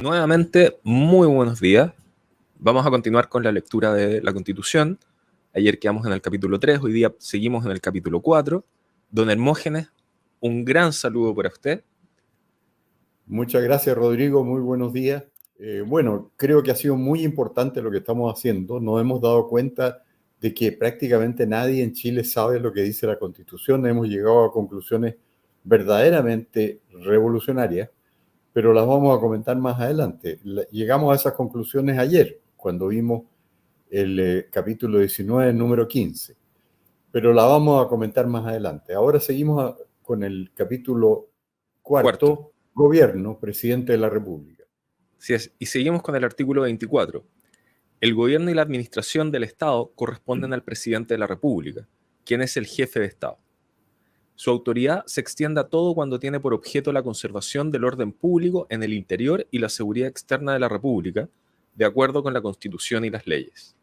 Nuevamente, muy buenos días. Vamos a continuar con la lectura de la Constitución. Ayer quedamos en el capítulo 3, hoy día seguimos en el capítulo 4. Don Hermógenes, un gran saludo para usted. Muchas gracias, Rodrigo. Muy buenos días. Bueno, creo que ha sido muy importante lo que estamos haciendo. Nos hemos dado cuenta de que prácticamente nadie en Chile sabe lo que dice la Constitución. Hemos llegado a conclusiones verdaderamente revolucionarias, pero las vamos a comentar más adelante. Llegamos a esas conclusiones ayer, cuando vimos el capítulo 19, número 15, pero la vamos a comentar más adelante. Ahora seguimos con el capítulo cuarto. Gobierno, presidente de la República. Así es, y seguimos con el artículo 24. El gobierno y la administración del Estado corresponden al presidente de la República, quien es el jefe de Estado. Su autoridad se extiende a todo cuando tiene por objeto la conservación del orden público en el interior y la seguridad externa de la República, de acuerdo con la Constitución y las leyes.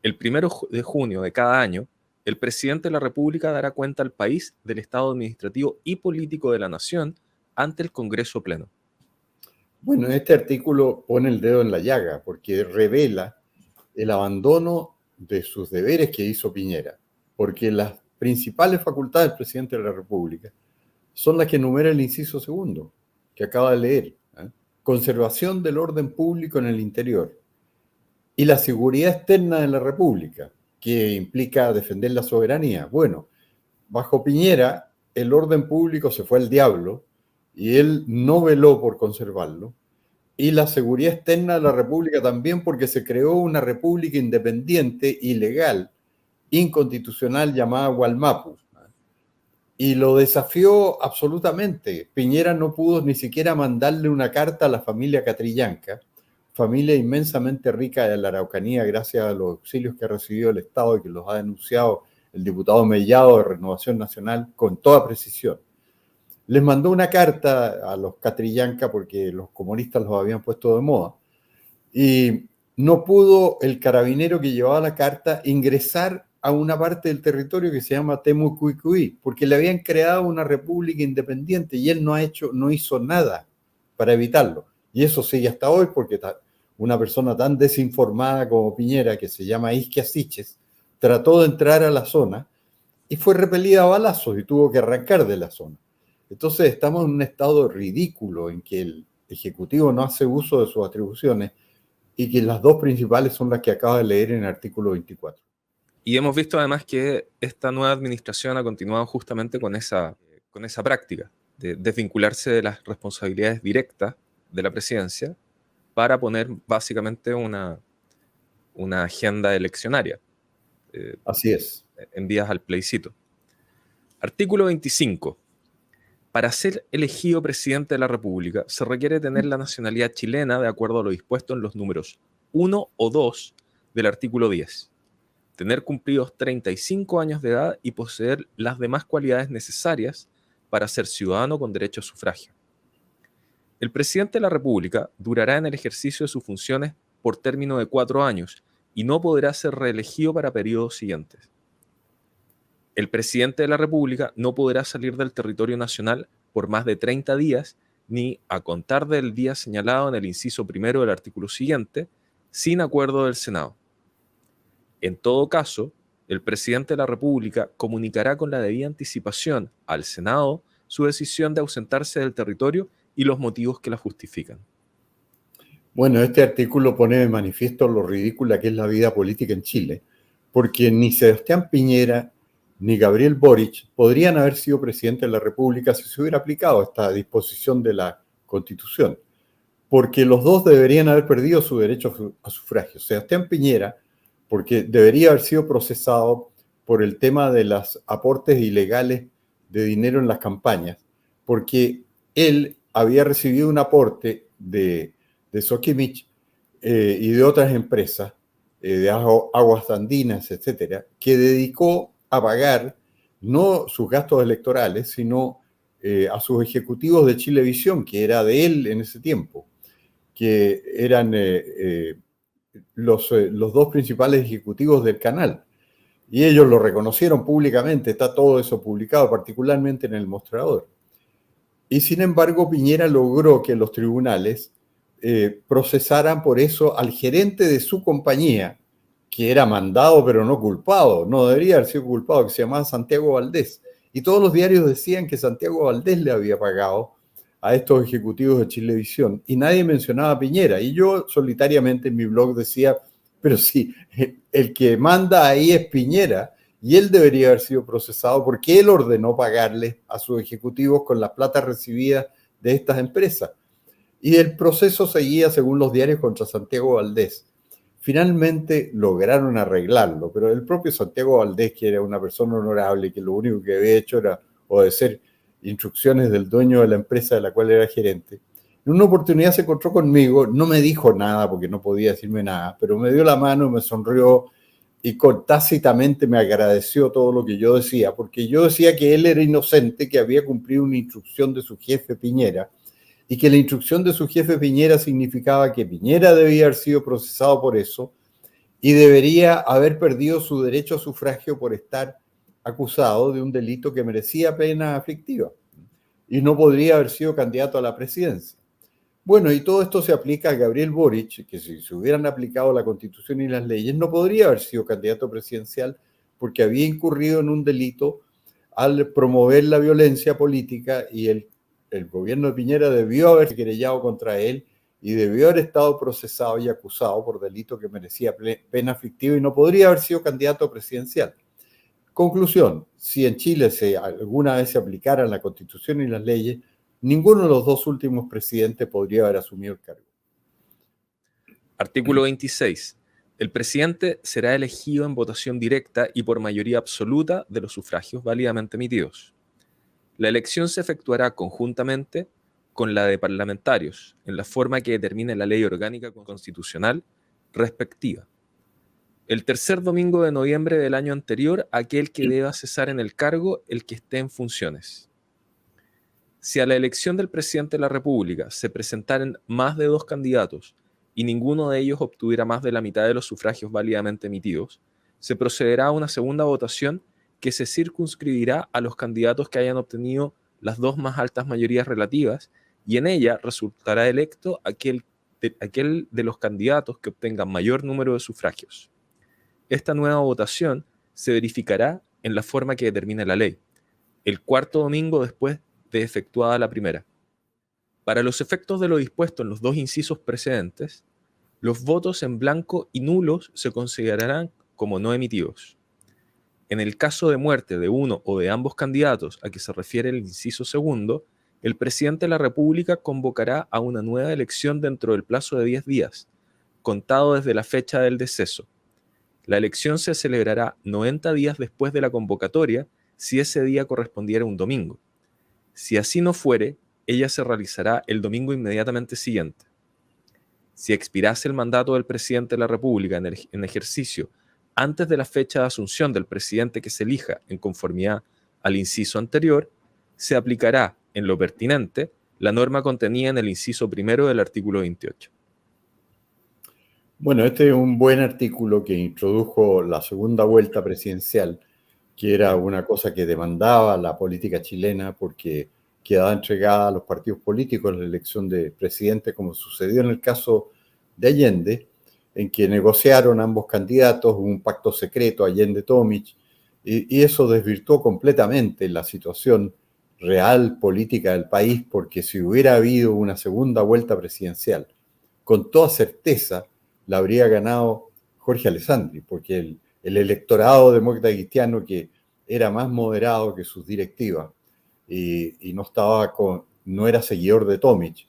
El 1 de junio de cada año, el presidente de la República dará cuenta al país del estado administrativo y político de la nación ante el Congreso Pleno. Bueno, este artículo pone el dedo en la llaga porque revela el abandono de sus deberes que hizo Piñera, porque las principales facultades del presidente de la República son las que enumera el inciso segundo, que acaba de leer. Conservación del orden público en el interior y la seguridad externa de la República, que implica defender la soberanía. Bueno, bajo Piñera, el orden público se fue al diablo y él no veló por conservarlo. Y la seguridad externa de la República también, porque se creó una república independiente, ilegal, inconstitucional, llamada Gualmapu. Y lo desafió absolutamente. Piñera no pudo ni siquiera mandarle una carta a la familia Catrillanca, familia inmensamente rica de la Araucanía, gracias a los auxilios que ha recibido el Estado y que los ha denunciado el diputado Mellado de Renovación Nacional con toda precisión. Les mandó una carta a los Catrillanca porque los comunistas los habían puesto de moda y no pudo el carabinero que llevaba la carta ingresar a una parte del territorio que se llama Temucuicuí porque le habían creado una república independiente y él no hizo nada para evitarlo. Y eso sigue hasta hoy porque una persona tan desinformada como Piñera, que se llama Isquia Siches, trató de entrar a la zona y fue repelida a balazos y tuvo que arrancar de la zona. Entonces estamos en un estado ridículo en que el Ejecutivo no hace uso de sus atribuciones y que las dos principales son las que acaba de leer en el artículo 24. Y hemos visto además que esta nueva administración ha continuado justamente con esa práctica de desvincularse de las responsabilidades directas de la presidencia para poner básicamente una agenda eleccionaria. Así es. En vías al plebiscito. Artículo 25. Para ser elegido presidente de la República se requiere tener la nacionalidad chilena de acuerdo a lo dispuesto en los números 1 o 2 del artículo 10. Tener cumplidos 35 años de edad y poseer las demás cualidades necesarias para ser ciudadano con derecho a sufragio. El presidente de la República durará en el ejercicio de sus funciones por término de 4 años y no podrá ser reelegido para periodos siguientes. El presidente de la República no podrá salir del territorio nacional por más de 30 días, ni a contar del día señalado en el inciso primero del artículo siguiente, sin acuerdo del Senado. En todo caso, el presidente de la República comunicará con la debida anticipación al Senado su decisión de ausentarse del territorio y los motivos que la justifican. Bueno, este artículo pone de manifiesto lo ridícula que es la vida política en Chile, porque ni Sebastián Piñera ni Gabriel Boric podrían haber sido presidente de la República si se hubiera aplicado esta disposición de la Constitución, porque los dos deberían haber perdido su derecho a sufragio. Sebastián Piñera, porque debería haber sido procesado por el tema de los aportes ilegales de dinero en las campañas, porque él había recibido un aporte de Soquimich y de otras empresas, de Aguas Andinas, etcétera, que dedicó a pagar no sus gastos electorales, sino a sus ejecutivos de Chilevisión, que era de él en ese tiempo, que eran los dos principales ejecutivos del canal. Y ellos lo reconocieron públicamente, está todo eso publicado, particularmente en El Mostrador. Y sin embargo, Piñera logró que los tribunales procesaran por eso al gerente de su compañía, que era mandado pero no culpado, no debería haber sido culpado, que se llamaba Santiago Valdés. Y todos los diarios decían que Santiago Valdés le había pagado a estos ejecutivos de Chilevisión y nadie mencionaba a Piñera. Y yo solitariamente en mi blog decía, pero sí, el que manda ahí es Piñera y él debería haber sido procesado porque él ordenó pagarles a sus ejecutivos con las plata recibidas de estas empresas. Y el proceso seguía, según los diarios, contra Santiago Valdés. Finalmente lograron arreglarlo, pero el propio Santiago Valdés, que era una persona honorable, que lo único que había hecho era obedecer instrucciones del dueño de la empresa de la cual era gerente, en una oportunidad se encontró conmigo, no me dijo nada porque no podía decirme nada, pero me dio la mano, me sonrió y tácitamente me agradeció todo lo que yo decía, porque yo decía que él era inocente, que había cumplido una instrucción de su jefe Piñera, y que la instrucción de su jefe Piñera significaba que Piñera debía haber sido procesado por eso y debería haber perdido su derecho a sufragio por estar acusado de un delito que merecía pena aflictiva y no podría haber sido candidato a la presidencia. Bueno, y todo esto se aplica a Gabriel Boric, que si se hubieran aplicado la Constitución y las leyes, no podría haber sido candidato presidencial porque había incurrido en un delito al promover la violencia política y el gobierno de Piñera debió haberse querellado contra él y debió haber estado procesado y acusado por delito que merecía pena fictiva y no podría haber sido candidato presidencial. Conclusión, si en Chile alguna vez se aplicaran la Constitución y las leyes, ninguno de los dos últimos presidentes podría haber asumido el cargo. Artículo 26. El presidente será elegido en votación directa y por mayoría absoluta de los sufragios válidamente emitidos. La elección se efectuará conjuntamente con la de parlamentarios, en la forma que determine la ley orgánica constitucional respectiva. El tercer domingo de noviembre del año anterior, aquel que deba cesar en el cargo, el que esté en funciones. Si a la elección del presidente de la República se presentaren más de 2 candidatos y ninguno de ellos obtuviera más de la mitad de los sufragios válidamente emitidos, se procederá a una segunda votación que se circunscribirá a los candidatos que hayan obtenido las 2 más altas mayorías relativas y en ella resultará electo aquel de los candidatos que obtengan mayor número de sufragios. Esta nueva votación se verificará en la forma que determina la ley, el cuarto domingo después de efectuada la primera. Para los efectos de lo dispuesto en los 2 incisos precedentes, los votos en blanco y nulos se considerarán como no emitidos. En el caso de muerte de uno o de ambos candidatos a que se refiere el inciso segundo, el presidente de la República convocará a una nueva elección dentro del plazo de 10 días, contado desde la fecha del deceso. La elección se celebrará 90 días después de la convocatoria si ese día correspondiera a un domingo. Si así no fuere, ella se realizará el domingo inmediatamente siguiente. Si expirase el mandato del presidente de la República en ejercicio antes de la fecha de asunción del presidente que se elija en conformidad al inciso anterior, se aplicará, en lo pertinente, la norma contenida en el inciso primero del artículo 28. Bueno, este es un buen artículo que introdujo la segunda vuelta presidencial, que era una cosa que demandaba la política chilena porque quedaba entregada a los partidos políticos la elección de presidente, como sucedió en el caso de Allende, en que negociaron ambos candidatos, hubo un pacto secreto, Allende-Tomic, y eso desvirtuó completamente la situación real política del país, porque si hubiera habido una segunda vuelta presidencial, con toda certeza la habría ganado Jorge Alessandri, porque el electorado demócrata cristiano, que era más moderado que sus directivas y no era seguidor de Tomic,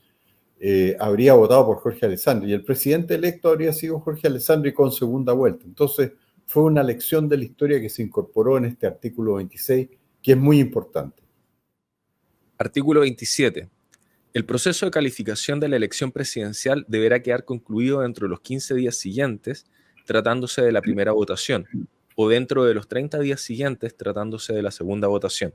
habría votado por Jorge Alessandri y el presidente electo habría sido Jorge Alessandri con segunda vuelta. Entonces fue una lección de la historia que se incorporó en este artículo 26, que es muy importante. Artículo 27. El proceso de calificación de la elección presidencial deberá quedar concluido dentro de los 15 días siguientes, tratándose de la primera votación, o dentro de los 30 días siguientes, tratándose de la segunda votación.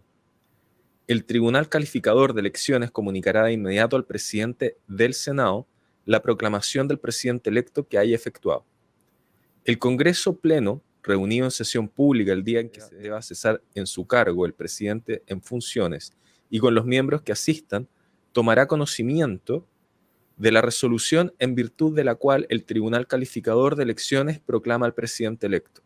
El Tribunal Calificador de Elecciones comunicará de inmediato al presidente del Senado la proclamación del presidente electo que haya efectuado. El Congreso Pleno, reunido en sesión pública el día en que se deba cesar en su cargo el presidente en funciones y con los miembros que asistan, tomará conocimiento de la resolución en virtud de la cual el Tribunal Calificador de Elecciones proclama al presidente electo.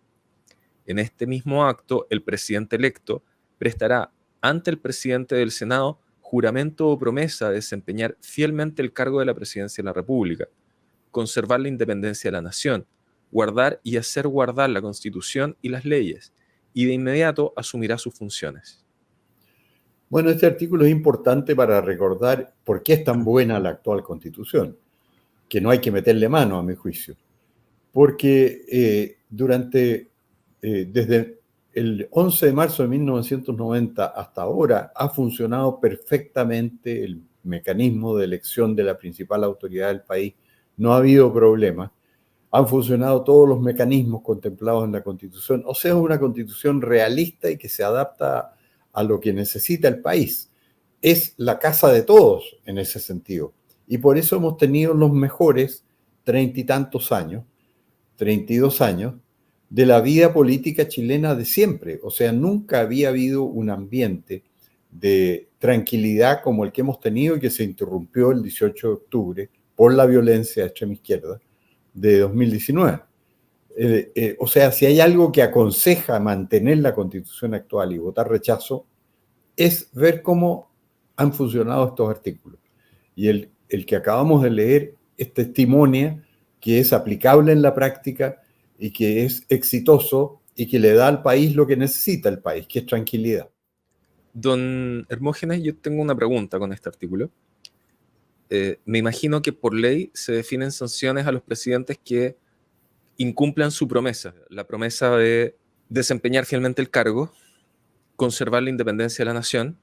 En este mismo acto, el presidente electo prestará ante el presidente del Senado juramento o promesa de desempeñar fielmente el cargo de la presidencia de la República, conservar la independencia de la nación, guardar y hacer guardar la Constitución y las leyes, y de inmediato asumirá sus funciones. Bueno, este artículo es importante para recordar por qué es tan buena la actual Constitución, que no hay que meterle mano, a mi juicio. Porque desde el 11 de marzo de 1990 hasta ahora ha funcionado perfectamente el mecanismo de elección de la principal autoridad del país. No ha habido problemas. Han funcionado todos los mecanismos contemplados en la Constitución. O sea, es una Constitución realista y que se adapta a lo que necesita el país. Es la casa de todos en ese sentido. Y por eso hemos tenido los mejores 30 y tantos años, 32 años, de la vida política chilena de siempre. O sea, nunca había habido un ambiente de tranquilidad como el que hemos tenido y que se interrumpió el 18 de octubre por la violencia de extrema izquierda de 2019. O sea, si hay algo que aconseja mantener la Constitución actual y votar rechazo, es ver cómo han funcionado estos artículos. Y el que acabamos de leer es testimonia que es aplicable en la práctica y que es exitoso y que le da al país lo que necesita el país, que es tranquilidad. Don Hermógenes, yo tengo una pregunta con este artículo. Me imagino que por ley se definen sanciones a los presidentes que incumplan su promesa, la promesa de desempeñar fielmente el cargo, conservar la independencia de la nación,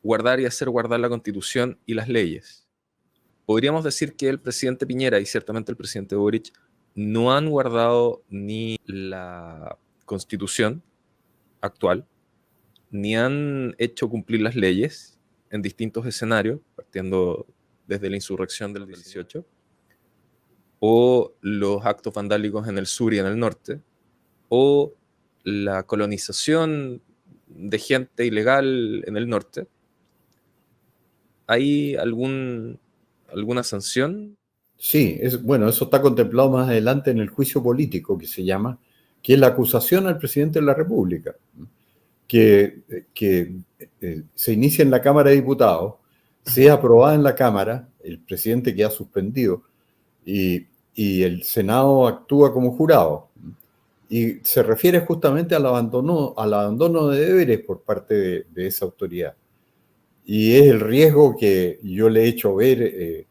guardar y hacer guardar la Constitución y las leyes. Podríamos decir que el presidente Piñera y ciertamente el presidente Boric no han guardado ni la Constitución actual, ni han hecho cumplir las leyes en distintos escenarios, partiendo desde la insurrección del 18, o los actos vandálicos en el sur y en el norte, o la colonización de gente ilegal en el norte. ¿Hay alguna sanción? Sí, bueno, eso está contemplado más adelante en el juicio político que se llama, que es la acusación al presidente de la República, que se inicia en la Cámara de Diputados, sea aprobada en la Cámara, el presidente queda suspendido y el Senado actúa como jurado. Y se refiere justamente al abandono de deberes por parte de esa autoridad. Y es el riesgo que yo le he hecho ver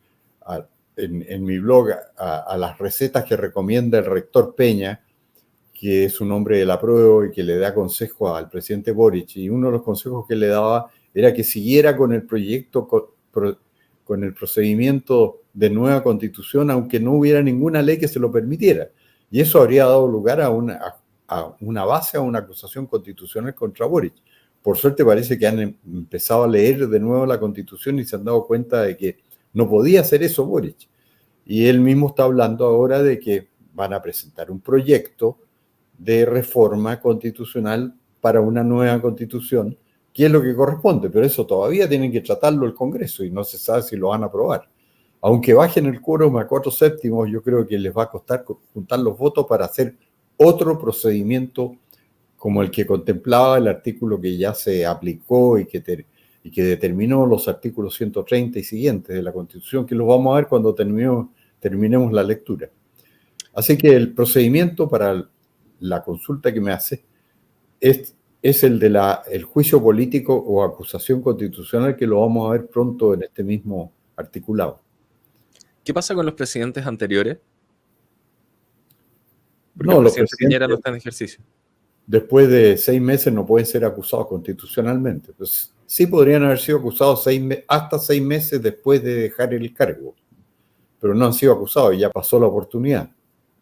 en mi blog a las recetas que recomienda el rector Peña, que es un hombre de la prueba y que le da consejo al presidente Boric. Y uno de los consejos que le daba era que siguiera con el proyecto, con el procedimiento de nueva constitución, aunque no hubiera ninguna ley que se lo permitiera. Y eso habría dado lugar a una base, a una acusación constitucional contra Boric. Por suerte parece que han empezado a leer de nuevo la Constitución y se han dado cuenta de que no podía hacer eso Boric. Y él mismo está hablando ahora de que van a presentar un proyecto de reforma constitucional para una nueva constitución, que es lo que corresponde, pero eso todavía tienen que tratarlo el Congreso y no se sabe si lo van a aprobar. Aunque bajen el quórum a 4/7, yo creo que les va a costar juntar los votos para hacer otro procedimiento como el que contemplaba el artículo que ya se aplicó y que determinó los artículos 130 y siguientes de la Constitución, que los vamos a ver cuando terminemos la lectura. Así que el procedimiento para la consulta que me hace es el de el juicio político o acusación constitucional, que lo vamos a ver pronto en este mismo articulado. ¿Qué pasa con los presidentes anteriores? Porque No, el los presidente Piñera no está en ejercicio. Después de 6 meses no pueden ser acusados constitucionalmente. Pues sí podrían haber sido acusados hasta 6 meses después de dejar el cargo, pero no han sido acusados y ya pasó la oportunidad.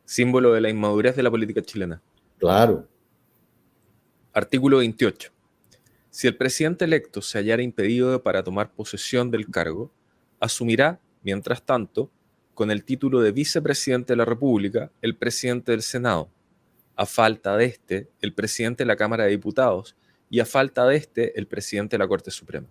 Símbolo de la inmadurez de la política chilena. Claro. Artículo 28. Si el presidente electo se hallara impedido para tomar posesión del cargo, asumirá, mientras tanto, con el título de vicepresidente de la República, el presidente del Senado, a falta de este, el presidente de la Cámara de Diputados, y a falta de este, el presidente de la Corte Suprema.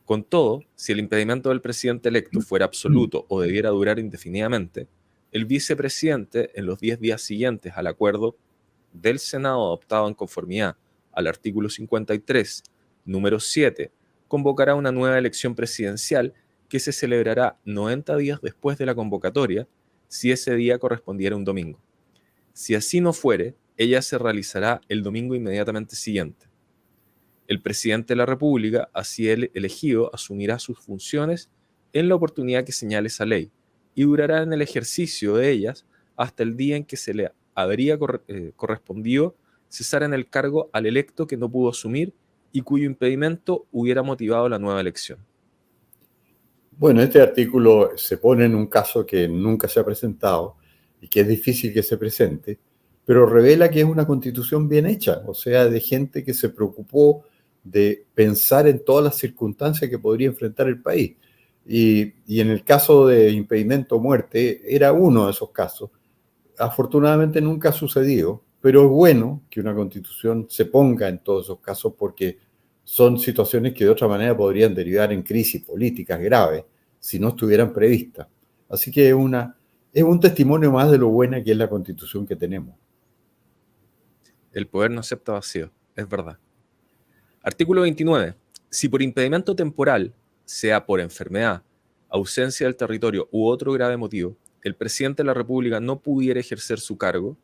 Con todo, si el impedimento del presidente electo fuera absoluto o debiera durar indefinidamente, el vicepresidente, en los 10 días siguientes al acuerdo del Senado adoptado en conformidad al artículo 53, número 7, convocará una nueva elección presidencial que se celebrará 90 días después de la convocatoria, si ese día correspondiera a un domingo. Si así no fuere, ella se realizará el domingo inmediatamente siguiente. El presidente de la República, así elegido, asumirá sus funciones en la oportunidad que señale esa ley y durará en el ejercicio de ellas hasta el día en que se le habría correspondido cesar en el cargo al electo que no pudo asumir y cuyo impedimento hubiera motivado la nueva elección. Bueno, este artículo se pone en un caso que nunca se ha presentado y que es difícil que se presente, pero revela que es una constitución bien hecha, o sea, de gente que se preocupó de pensar en todas las circunstancias que podría enfrentar el país. Y en el caso de impedimento o muerte, era uno de esos casos. Afortunadamente nunca ha sucedido, pero es bueno que una constitución se ponga en todos esos casos porque son situaciones que de otra manera podrían derivar en crisis políticas graves si no estuvieran previstas. Así que es un testimonio más de lo buena que es la constitución que tenemos. El poder no acepta vacío, es verdad. Artículo 29. Si por impedimento temporal, sea por enfermedad, ausencia del territorio u otro grave motivo, el presidente de la República no pudiera ejercer su cargo,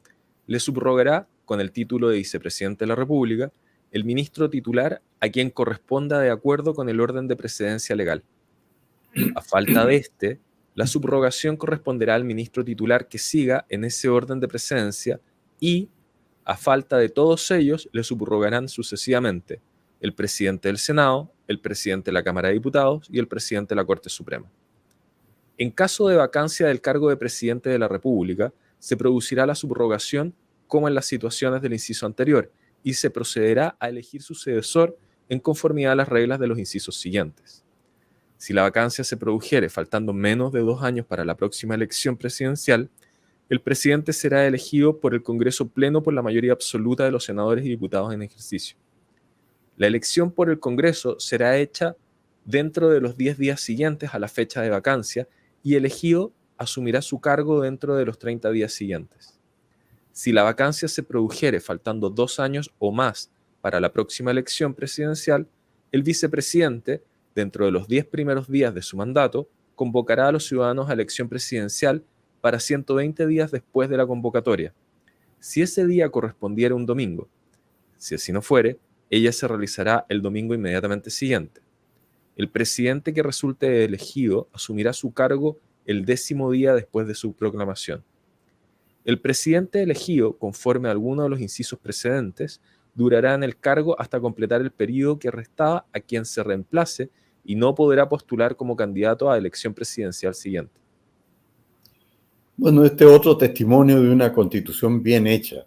le subrogará, con el título de vicepresidente de la República, el ministro titular a quien corresponda de acuerdo con el orden de precedencia legal. A falta de este, la subrogación corresponderá al ministro titular que siga en ese orden de precedencia y, a falta de todos ellos, le subrogarán sucesivamente el presidente del Senado, el presidente de la Cámara de Diputados y el presidente de la Corte Suprema. En caso de vacancia del cargo de presidente de la República, se producirá la subrogación como en las situaciones del inciso anterior y se procederá a elegir sucesor en conformidad a las reglas de los incisos siguientes. Si la vacancia se produjere faltando menos de 2 años para la próxima elección presidencial, el presidente será elegido por el Congreso Pleno por la mayoría absoluta de los senadores y diputados en ejercicio. La elección por el Congreso será hecha dentro de los 10 días siguientes a la fecha de vacancia y elegido asumirá su cargo dentro de los 30 días siguientes. Si la vacancia se produjere faltando 2 años o más para la próxima elección presidencial, el vicepresidente, dentro de los 10 primeros días de su mandato, convocará a los ciudadanos a elección presidencial para 120 días después de la convocatoria. Si ese día correspondiera a un domingo, si así no fuere, ella se realizará el domingo inmediatamente siguiente. El presidente que resulte elegido asumirá su cargo el 10º día después de su proclamación. El presidente elegido, conforme a alguno de los incisos precedentes, durará en el cargo hasta completar el periodo que restaba a quien se reemplace y no podrá postular como candidato a la elección presidencial siguiente. Bueno, este es otro testimonio de una constitución bien hecha,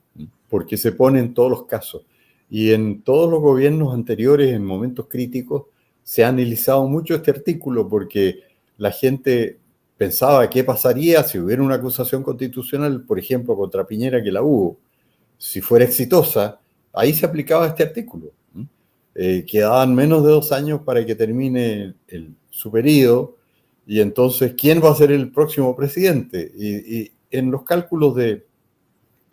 porque se pone en todos los casos. Y en todos los gobiernos anteriores, en momentos críticos, se ha analizado mucho este artículo porque la gente pensaba qué pasaría si hubiera una acusación constitucional, por ejemplo, contra Piñera, que la hubo. Si fuera exitosa, ahí se aplicaba este artículo. Quedaban menos de 2 años para que termine su periodo, y entonces, ¿quién va a ser el próximo presidente? Y en los cálculos de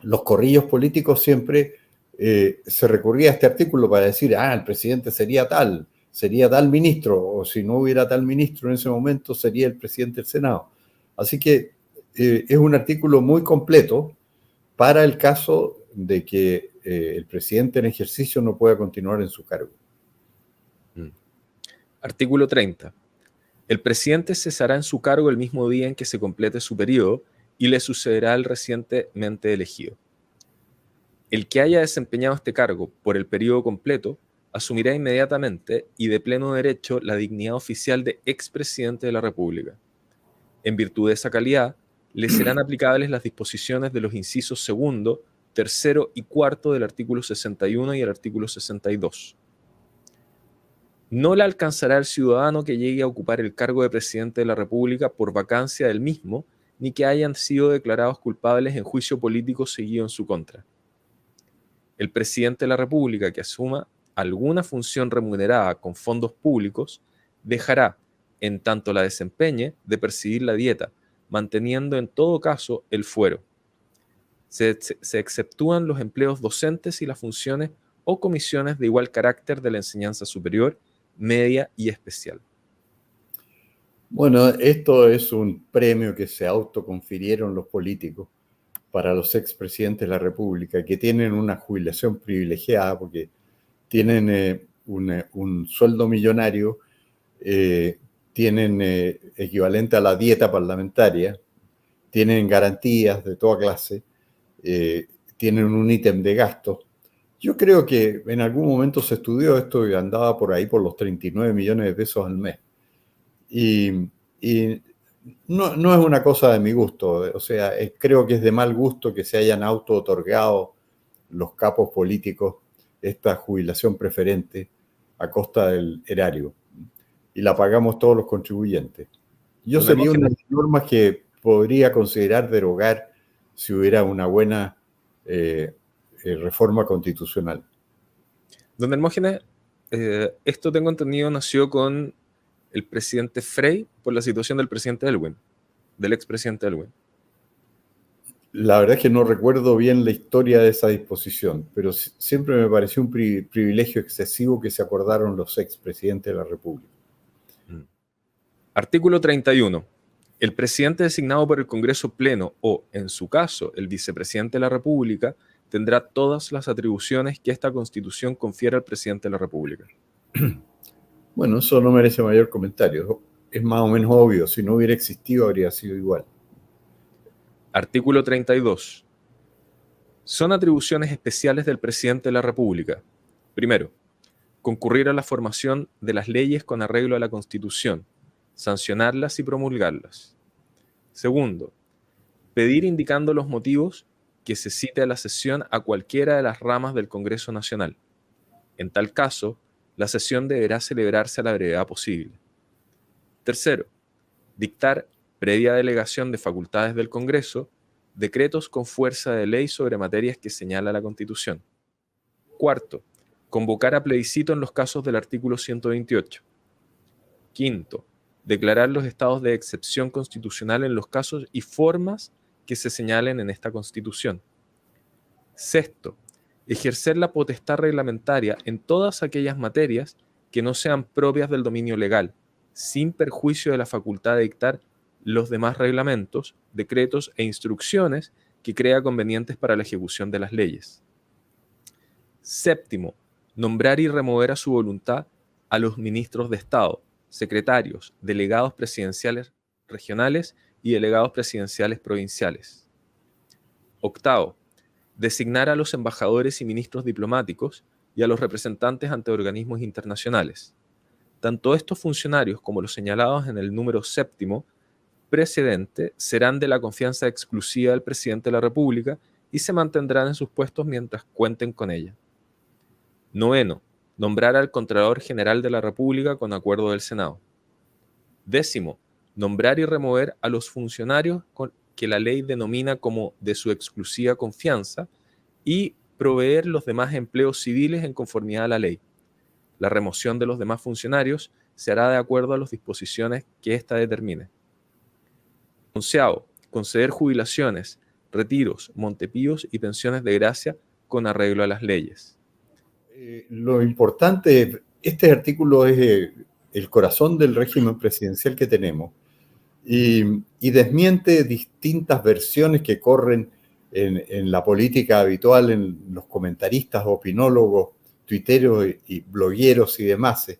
los corrillos políticos siempre se recurría a este artículo para decir, el presidente sería tal ministro, o si no hubiera tal ministro en ese momento, sería el presidente del Senado. Así que es un artículo muy completo para el caso de que el presidente en ejercicio no pueda continuar en su cargo. Artículo 30. El presidente cesará en su cargo el mismo día en que se complete su periodo y le sucederá al recientemente elegido. El que haya desempeñado este cargo por el periodo completo asumirá inmediatamente y de pleno derecho la dignidad oficial de expresidente de la República. En virtud de esa calidad, le serán aplicables las disposiciones de los incisos segundo, tercero y cuarto del artículo 61 y el artículo 62. No le alcanzará el ciudadano que llegue a ocupar el cargo de presidente de la República por vacancia del mismo, ni que hayan sido declarados culpables en juicio político seguido en su contra. El presidente de la República que asuma alguna función remunerada con fondos públicos dejará, en tanto la desempeñe, de percibir la dieta, manteniendo en todo caso el fuero. Se exceptúan los empleos docentes y las funciones o comisiones de igual carácter de la enseñanza superior, media y especial. Bueno, esto es un premio que se autoconfirieron los políticos para los expresidentes de la República, que tienen una jubilación privilegiada porque tienen un sueldo millonario, tienen equivalente a la dieta parlamentaria, tienen garantías de toda clase, tienen un ítem de gasto. Yo creo que en algún momento se estudió esto y andaba por ahí por los 39 millones de pesos al mes. Y no es una cosa de mi gusto, o sea, creo que es de mal gusto que se hayan auto-otorgado los capos políticos esta jubilación preferente a costa del erario. Y la pagamos todos los contribuyentes. Yo sería una de las normas que podría considerar derogar si hubiera una buena reforma constitucional. Don Hermógenes, esto tengo entendido nació con el presidente Frey por la situación del presidente Elwin, del expresidente Elwin. La verdad es que no recuerdo bien la historia de esa disposición, pero siempre me pareció un privilegio excesivo que se acordaron los expresidentes de la República. Artículo 31. El presidente designado por el Congreso Pleno o, en su caso, el vicepresidente de la República, tendrá todas las atribuciones que esta Constitución confiere al presidente de la República. Bueno, eso no merece mayor comentario. Es más o menos obvio. Si no hubiera existido, habría sido igual. Artículo 32. Son atribuciones especiales del presidente de la República. Primero, concurrir a la formación de las leyes con arreglo a la Constitución, sancionarlas y promulgarlas. Segundo, pedir indicando los motivos que se cite a la sesión a cualquiera de las ramas del Congreso Nacional. En tal caso, la sesión deberá celebrarse a la brevedad posible. Tercero, dictar, previa delegación de facultades del Congreso, decretos con fuerza de ley sobre materias que señala la Constitución. Cuarto, convocar a plebiscito en los casos del artículo 128. Quinto, declarar los estados de excepción constitucional en los casos y formas que se señalen en esta Constitución. Sexto, ejercer la potestad reglamentaria en todas aquellas materias que no sean propias del dominio legal, sin perjuicio de la facultad de dictar los demás reglamentos, decretos e instrucciones que crea convenientes para la ejecución de las leyes. Séptimo, nombrar y remover a su voluntad a los ministros de Estado, secretarios, delegados presidenciales regionales y delegados presidenciales provinciales. Octavo, designar a los embajadores y ministros diplomáticos y a los representantes ante organismos internacionales. Tanto estos funcionarios como los señalados en el número séptimo precedente serán de la confianza exclusiva del presidente de la República y se mantendrán en sus puestos mientras cuenten con ella. Noveno, nombrar al Contralor General de la República con acuerdo del Senado. Décimo, nombrar y remover a los funcionarios que la ley denomina como de su exclusiva confianza y proveer los demás empleos civiles en conformidad a la ley. La remoción de los demás funcionarios se hará de acuerdo a las disposiciones que ésta determine. Onceavo, conceder jubilaciones, retiros, montepíos y pensiones de gracia con arreglo a las leyes. Lo importante, este artículo es el corazón del régimen presidencial que tenemos y desmiente distintas versiones que corren en la política habitual, en los comentaristas, opinólogos, tuiteros y blogueros y demás,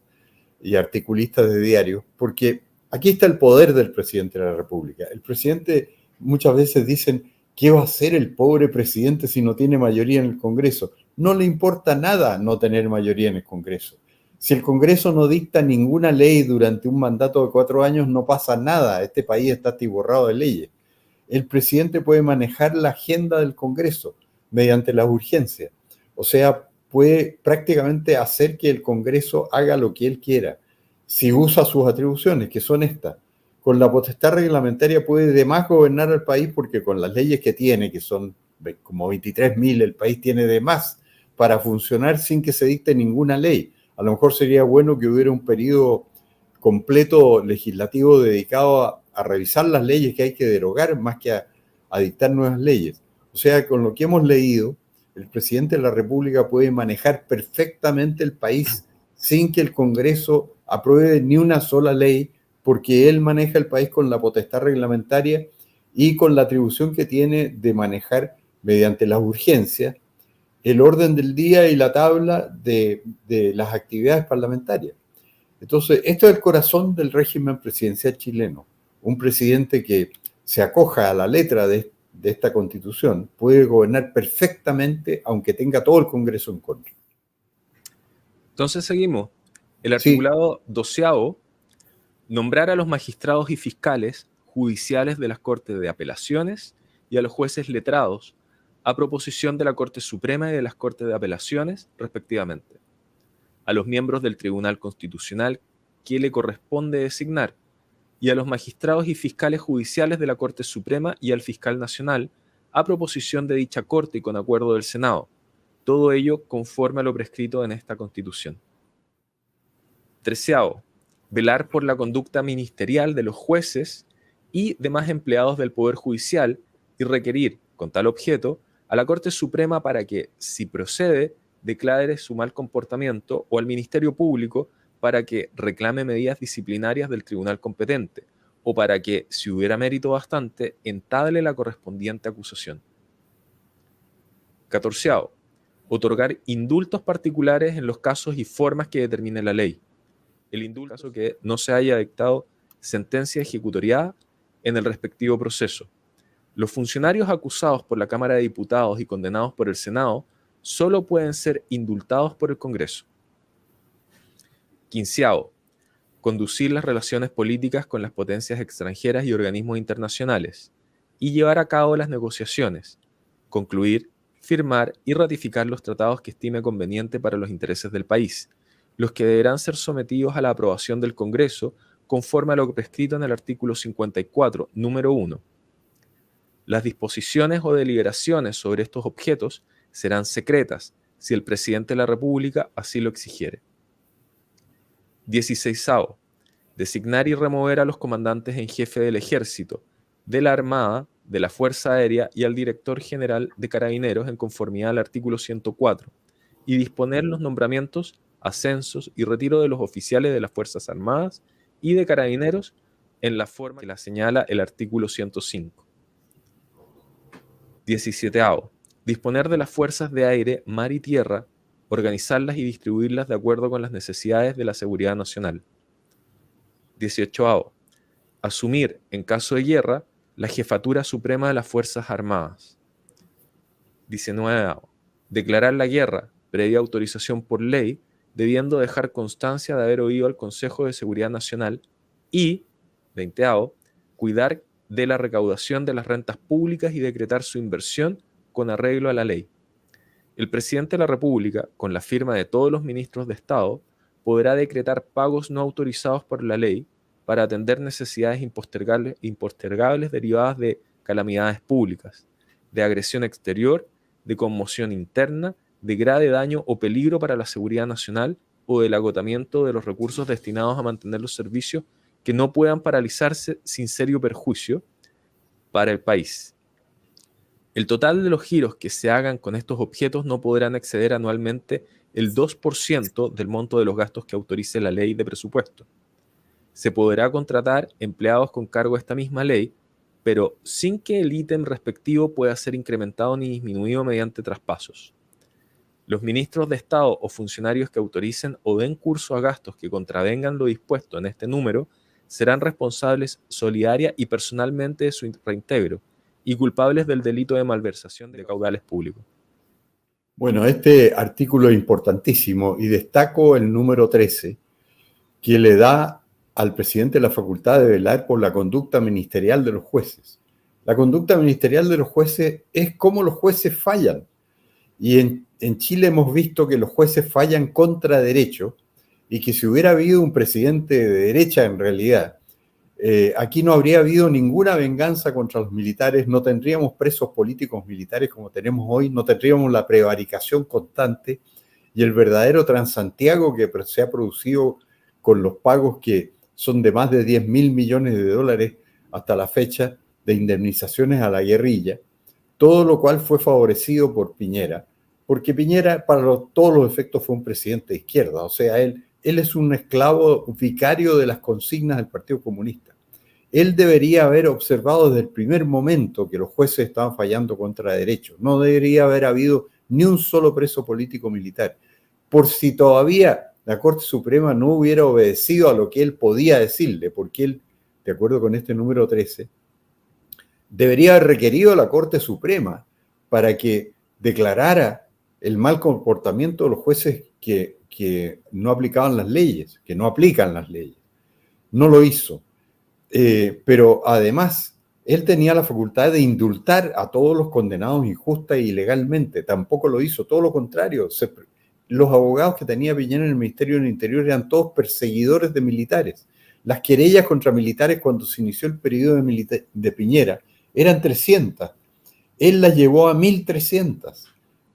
y articulistas de diarios, porque aquí está el poder del presidente de la República. El presidente, muchas veces dicen, ¿qué va a hacer el pobre presidente si no tiene mayoría en el Congreso? No le importa nada no tener mayoría en el Congreso. Si el Congreso no dicta ninguna ley durante un mandato de 4 años, no pasa nada. Este país está atiborrado de leyes. El presidente puede manejar la agenda del Congreso mediante las urgencias. O sea, puede prácticamente hacer que el Congreso haga lo que él quiera, si usa sus atribuciones, que son estas. Con la potestad reglamentaria puede además gobernar al país porque con las leyes que tiene, que son como 23.000, el país tiene de más para funcionar sin que se dicte ninguna ley. A lo mejor sería bueno que hubiera un periodo completo legislativo dedicado a revisar las leyes que hay que derogar más que a dictar nuevas leyes. O sea, con lo que hemos leído, el presidente de la República puede manejar perfectamente el país sin que el Congreso apruebe ni una sola ley, porque él maneja el país con la potestad reglamentaria y con la atribución que tiene de manejar mediante las urgencias el orden del día y la tabla de las actividades parlamentarias. Entonces, esto es el corazón del régimen presidencial chileno. Un presidente que se acoja a la letra de esta Constitución puede gobernar perfectamente, aunque tenga todo el Congreso en contra. Entonces seguimos. El Sí. articulado 12º, nombrar a los magistrados y fiscales judiciales de las Cortes de Apelaciones y a los jueces letrados a proposición de la Corte Suprema y de las Cortes de Apelaciones, respectivamente. A los miembros del Tribunal Constitucional que le corresponde designar y a los magistrados y fiscales judiciales de la Corte Suprema y al fiscal nacional a proposición de dicha Corte y con acuerdo del Senado. Todo ello conforme a lo prescrito en esta Constitución. 13º, velar por la conducta ministerial de los jueces y demás empleados del Poder Judicial y requerir, con tal objeto, a la Corte Suprema para que, si procede, declare su mal comportamiento o al Ministerio Público para que reclame medidas disciplinarias del tribunal competente o para que, si hubiera mérito bastante, entable la correspondiente acusación. 14º, otorgar indultos particulares en los casos y formas que determine la ley. El indulto caso que no se haya dictado sentencia ejecutoriada en el respectivo proceso. Los funcionarios acusados por la Cámara de Diputados y condenados por el Senado solo pueden ser indultados por el Congreso. 15º, conducir las relaciones políticas con las potencias extranjeras y organismos internacionales y llevar a cabo las negociaciones, concluir, firmar y ratificar los tratados que estime conveniente para los intereses del país, los que deberán ser sometidos a la aprobación del Congreso conforme a lo prescrito en el artículo 54, número 1. Las disposiciones o deliberaciones sobre estos objetos serán secretas si el presidente de la República así lo exigiere. 16º, designar y remover a los comandantes en jefe del Ejército, de la Armada, de la Fuerza Aérea y al Director General de Carabineros en conformidad al artículo 104 y disponer los nombramientos, ascensos y retiro de los oficiales de las Fuerzas Armadas y de Carabineros en la forma que la señala el artículo 105. 17º, disponer de las fuerzas de aire, mar y tierra, organizarlas y distribuirlas de acuerdo con las necesidades de la seguridad nacional. 18º, asumir, en caso de guerra, la jefatura suprema de las Fuerzas Armadas. 19º, declarar la guerra, previa autorización por ley, debiendo dejar constancia de haber oído al Consejo de Seguridad Nacional y, 20º, cuidar de la recaudación de las rentas públicas y decretar su inversión con arreglo a la ley. El presidente de la República, con la firma de todos los ministros de Estado, podrá decretar pagos no autorizados por la ley para atender necesidades impostergables derivadas de calamidades públicas, de agresión exterior, de conmoción interna, de grave daño o peligro para la seguridad nacional o del agotamiento de los recursos destinados a mantener los servicios que no puedan paralizarse sin serio perjuicio para el país. El total de los giros que se hagan con estos objetos no podrán exceder anualmente el 2% del monto de los gastos que autorice la ley de presupuesto. Se podrá contratar empleados con cargo a esta misma ley, pero sin que el ítem respectivo pueda ser incrementado ni disminuido mediante traspasos. Los ministros de Estado o funcionarios que autoricen o den curso a gastos que contravengan lo dispuesto en este número serán responsables solidaria y personalmente de su reintegro y culpables del delito de malversación de caudales públicos. Bueno, este artículo es importantísimo y destaco el número 13, que le da al presidente la facultad de velar por la conducta ministerial de los jueces. La conducta ministerial de los jueces es cómo los jueces fallan. Y en Chile hemos visto que los jueces fallan contra derecho y que si hubiera habido un presidente de derecha en realidad, aquí no habría habido ninguna venganza contra los militares, no tendríamos presos políticos militares como tenemos hoy, no tendríamos la prevaricación constante y el verdadero Transantiago que se ha producido con los pagos que son de más de 10.000 millones de dólares hasta la fecha de indemnizaciones a la guerrilla, todo lo cual fue favorecido por Piñera, porque Piñera para todos los efectos fue un presidente de izquierda, o sea, él es un esclavo vicario de las consignas del Partido Comunista. Él debería haber observado desde el primer momento que los jueces estaban fallando contra derechos. No debería haber habido ni un solo preso político militar. Por si todavía la Corte Suprema no hubiera obedecido a lo que él podía decirle, porque él, de acuerdo con este número 13, debería haber requerido a la Corte Suprema para que declarara el mal comportamiento de los jueces que no aplicaban las leyes, que no aplican las leyes. No lo hizo. Pero además, él tenía la facultad de indultar a todos los condenados injusta e ilegalmente. Tampoco lo hizo, todo lo contrario. Los abogados que tenía Piñera en el Ministerio del Interior eran todos perseguidores de militares. Las querellas contra militares cuando se inició el periodo de Piñera eran 300. Él las llevó a 1.300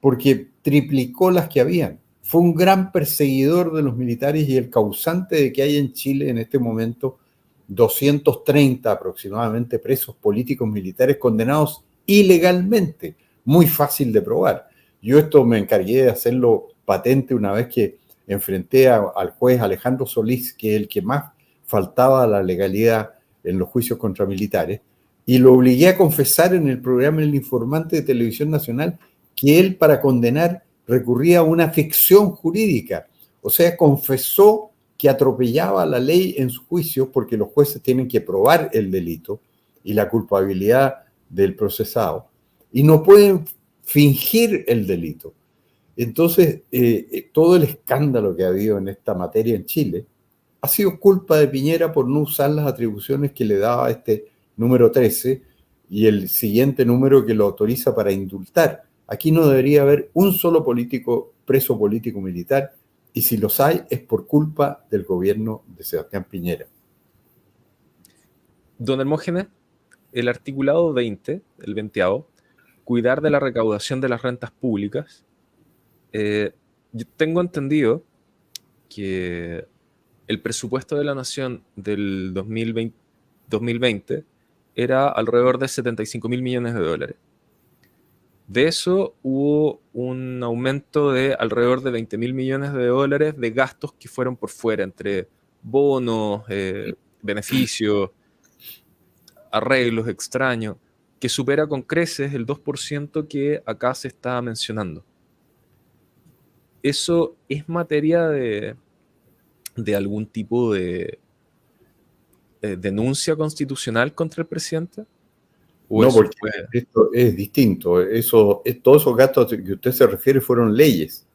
porque triplicó las que habían. Fue un gran perseguidor de los militares y el causante de que hay en Chile en este momento 230 aproximadamente presos políticos militares condenados ilegalmente. Muy fácil de probar. Yo esto me encargué de hacerlo patente una vez que enfrenté al juez Alejandro Solís, que es el que más faltaba a la legalidad en los juicios contra militares, y lo obligué a confesar en el programa El Informante de Televisión Nacional que él para condenar recurría a una ficción jurídica. O sea, confesó que atropellaba la ley en sus juicios porque los jueces tienen que probar el delito y la culpabilidad del procesado y no pueden fingir el delito. Entonces, todo el escándalo que ha habido en esta materia en Chile ha sido culpa de Piñera por no usar las atribuciones que le daba este número 13 y el siguiente número que lo autoriza para indultar. Aquí no debería haber un solo político preso político militar y si los hay es por culpa del gobierno de Sebastián Piñera. Don Hermógenes, el articulado 20, el 20º, cuidar de la recaudación de las rentas públicas. Yo tengo entendido que el presupuesto de la Nación del 2020 era alrededor de 75.000 millones de dólares. De eso hubo un aumento de alrededor de 20.000 millones de dólares de gastos que fueron por fuera, entre bonos, beneficios, arreglos extraños, que supera con creces el 2% que acá se está mencionando. ¿Eso es materia de algún tipo de denuncia constitucional contra el presidente? No, porque esto es distinto. Todos esos gastos que usted se refiere fueron leyes.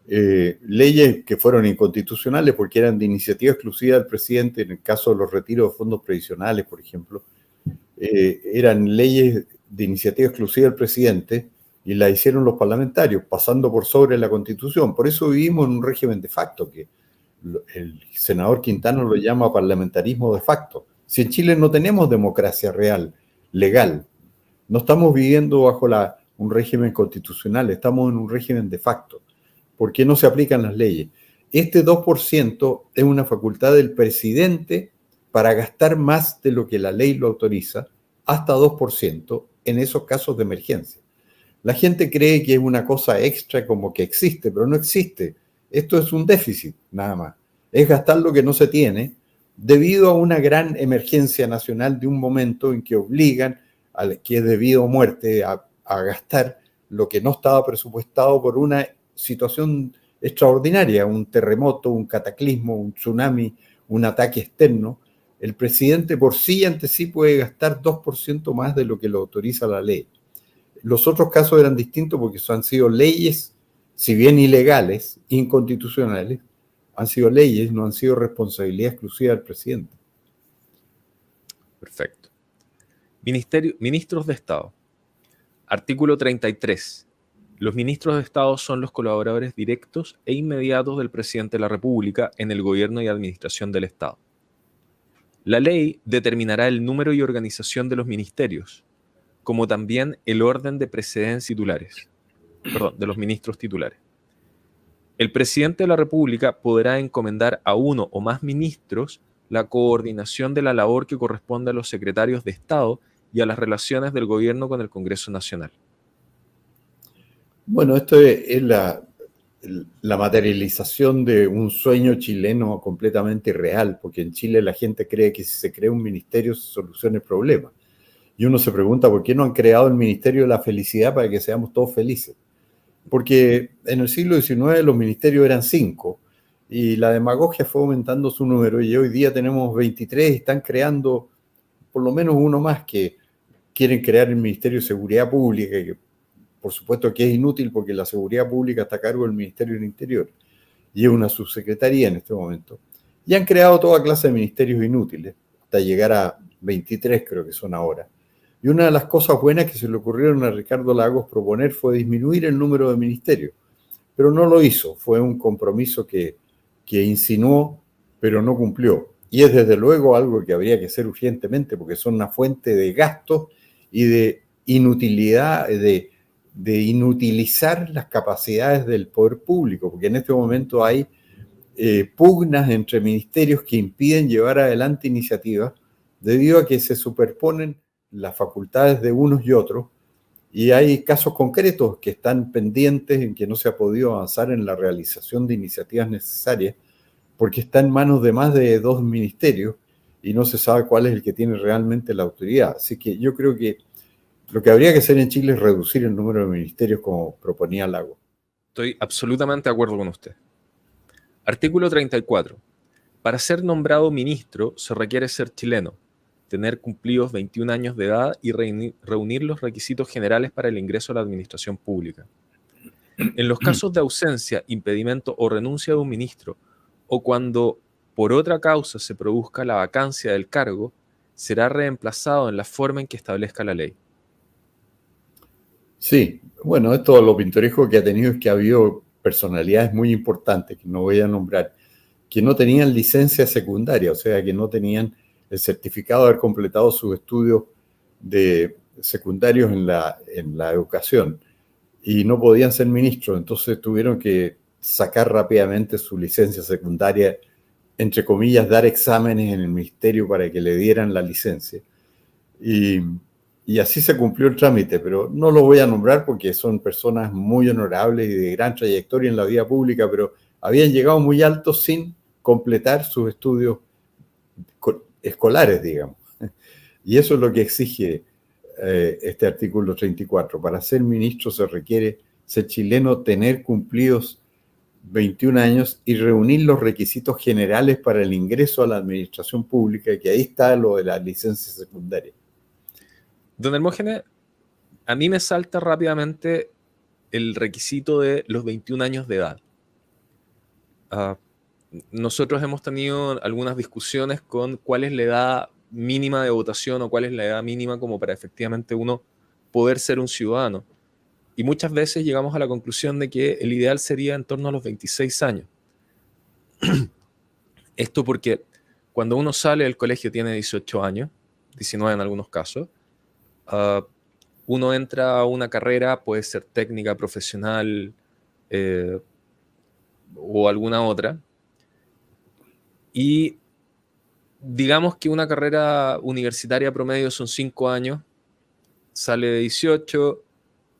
Leyes que fueron inconstitucionales porque eran de iniciativa exclusiva del presidente, en el caso de los retiros de fondos previsionales, por ejemplo, eran leyes de iniciativa exclusiva del presidente y la hicieron los parlamentarios, pasando por sobre la Constitución. Por eso vivimos en un régimen de facto, que el senador Quintana lo llama parlamentarismo de facto. Si en Chile no tenemos democracia real, legal, no estamos viviendo bajo un régimen constitucional, estamos en un régimen de facto. ¿Por qué no se aplican las leyes? Este 2% es una facultad del presidente para gastar más de lo que la ley lo autoriza, hasta 2% en esos casos de emergencia. La gente cree que es una cosa extra como que existe, pero no existe. Esto es un déficit, nada más. Es gastar lo que no se tiene debido a una gran emergencia nacional de un momento en que obligan al que es debido a muerte a gastar lo que no estaba presupuestado por una situación extraordinaria, un terremoto, un cataclismo, un tsunami, un ataque externo. El presidente por sí ante sí puede gastar 2% más de lo que lo autoriza la ley. Los otros casos eran distintos porque han sido leyes, si bien ilegales, inconstitucionales, han sido leyes, no han sido responsabilidad exclusiva del presidente. Perfecto. Ministros de Estado. Artículo 33. Los ministros de Estado son los colaboradores directos e inmediatos del presidente de la República en el gobierno y administración del Estado. La ley determinará el número y organización de los ministerios, como también el orden de precedencia de los ministros titulares. El presidente de la República podrá encomendar a uno o más ministros la coordinación de la labor que corresponde a los secretarios de Estado y a las relaciones del gobierno con el Congreso Nacional. Bueno, esto es la materialización de un sueño chileno completamente irreal, porque en Chile la gente cree que si se crea un ministerio se soluciona el problema. Y uno se pregunta por qué no han creado el Ministerio de la Felicidad para que seamos todos felices. Porque en el siglo XIX los ministerios eran 5 y la demagogia fue aumentando su número y hoy día tenemos 23 y están creando por lo menos uno más que quieren crear el Ministerio de Seguridad Pública, que por supuesto que es inútil porque la seguridad pública está a cargo del Ministerio del Interior y es una subsecretaría en este momento. Y han creado toda clase de ministerios inútiles, hasta llegar a 23 creo que son ahora. Y una de las cosas buenas que se le ocurrieron a Ricardo Lagos proponer fue disminuir el número de ministerios, pero no lo hizo, fue un compromiso que insinuó, pero no cumplió. Y es desde luego algo que habría que hacer urgentemente, porque son una fuente de gastos y de inutilidad, de inutilizar las capacidades del poder público, porque en este momento hay pugnas entre ministerios que impiden llevar adelante iniciativas debido a que se superponen las facultades de unos y otros, y hay casos concretos que están pendientes en que no se ha podido avanzar en la realización de iniciativas necesarias porque está en manos de más de 2 ministerios y no se sabe cuál es el que tiene realmente la autoridad. Así que yo creo que lo que habría que hacer en Chile es reducir el número de ministerios como proponía Lagos. Estoy absolutamente de acuerdo con usted. Artículo 34. Para ser nombrado ministro se requiere ser chileno, tener cumplidos 21 años de edad y reunir los requisitos generales para el ingreso a la administración pública. En los casos de ausencia, impedimento o renuncia de un ministro, o cuando por otra causa se produzca la vacancia del cargo, será reemplazado en la forma en que establezca la ley. Sí, bueno, esto lo pintoresco que ha tenido es que ha habido personalidades muy importantes, que no voy a nombrar, que no tenían licencia secundaria, o sea, que no tenían el certificado de haber completado sus estudios de secundarios en la educación y no podían ser ministros, entonces tuvieron que sacar rápidamente su licencia secundaria, entre comillas, dar exámenes en el ministerio para que le dieran la licencia. Y así se cumplió el trámite, pero no lo voy a nombrar porque son personas muy honorables y de gran trayectoria en la vida pública, pero habían llegado muy altos sin completar sus estudios escolares, digamos. Y eso es lo que exige este artículo 34. Para ser ministro se requiere ser chileno, tener cumplidos 21 años y reunir los requisitos generales para el ingreso a la administración pública, que ahí está lo de la licencia secundaria. Don Hermógenes, a mí me salta rápidamente el requisito de los 21 años de edad. Nosotros hemos tenido algunas discusiones con cuál es la edad mínima de votación o cuál es la edad mínima como para efectivamente uno poder ser un ciudadano. Y muchas veces llegamos a la conclusión de que el ideal sería en torno a los 26 años. Esto porque cuando uno sale del colegio tiene 18 años, 19 en algunos casos, uno entra a una carrera, puede ser técnica, profesional o alguna otra, y digamos que una carrera universitaria promedio son 5 años, sale de 18,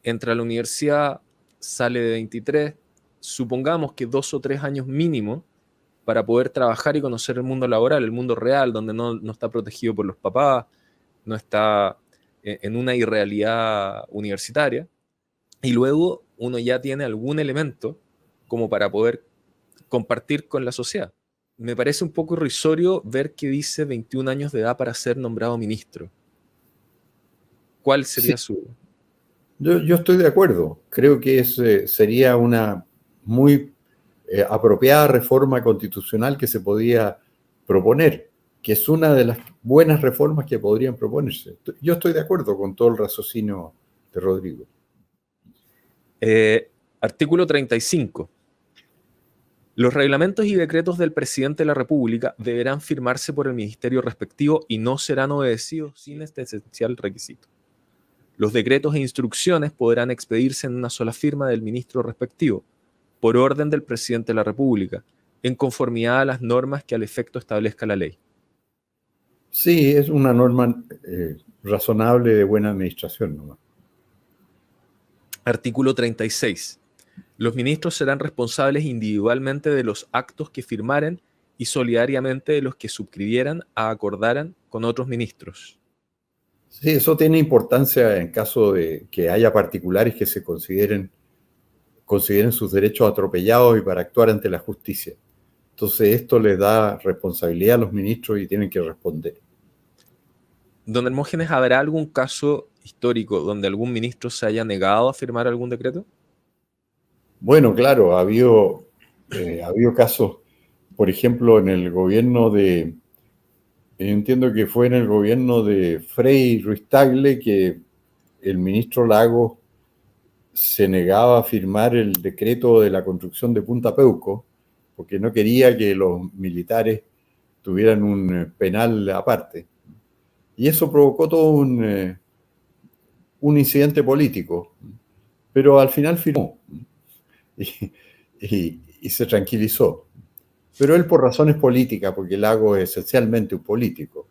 entra a la universidad, sale de 23, supongamos que 2 o 3 años mínimo para poder trabajar y conocer el mundo laboral, el mundo real, donde no está protegido por los papás, no está en una irrealidad universitaria, y luego uno ya tiene algún elemento como para poder compartir con la sociedad. Me parece un poco irrisorio ver que dice 21 años de edad para ser nombrado ministro. ¿Cuál sería su...? Yo estoy de acuerdo. Creo que sería una muy apropiada reforma constitucional que se podía proponer, que es una de las buenas reformas que podrían proponerse. Yo estoy de acuerdo con todo el raciocinio de Rodrigo. Artículo 35. Los reglamentos y decretos del presidente de la República deberán firmarse por el ministerio respectivo y no serán obedecidos sin este esencial requisito. Los decretos e instrucciones podrán expedirse en una sola firma del ministro respectivo, por orden del presidente de la República, en conformidad a las normas que al efecto establezca la ley. Sí, es una norma razonable de buena administración nomás. Artículo 36. Los ministros serán responsables individualmente de los actos que firmaren y solidariamente de los que suscribieran a acordaran con otros ministros. Sí, eso tiene importancia en caso de que haya particulares que se consideren sus derechos atropellados y para actuar ante la justicia. Entonces esto les da responsabilidad a los ministros y tienen que responder. Don Hermógenes, ¿habrá algún caso histórico donde algún ministro se haya negado a firmar algún decreto? Bueno, claro, ha habido casos, por ejemplo, en el gobierno de, entiendo que fue en el gobierno de Frei Ruiz Tagle, que el ministro Lagos se negaba a firmar el decreto de la construcción de Punta Peuco, porque no quería que los militares tuvieran un penal aparte. Y eso provocó todo un incidente político, pero al final firmó y, y se tranquilizó. Pero él por razones políticas, porque Lagos es esencialmente un político.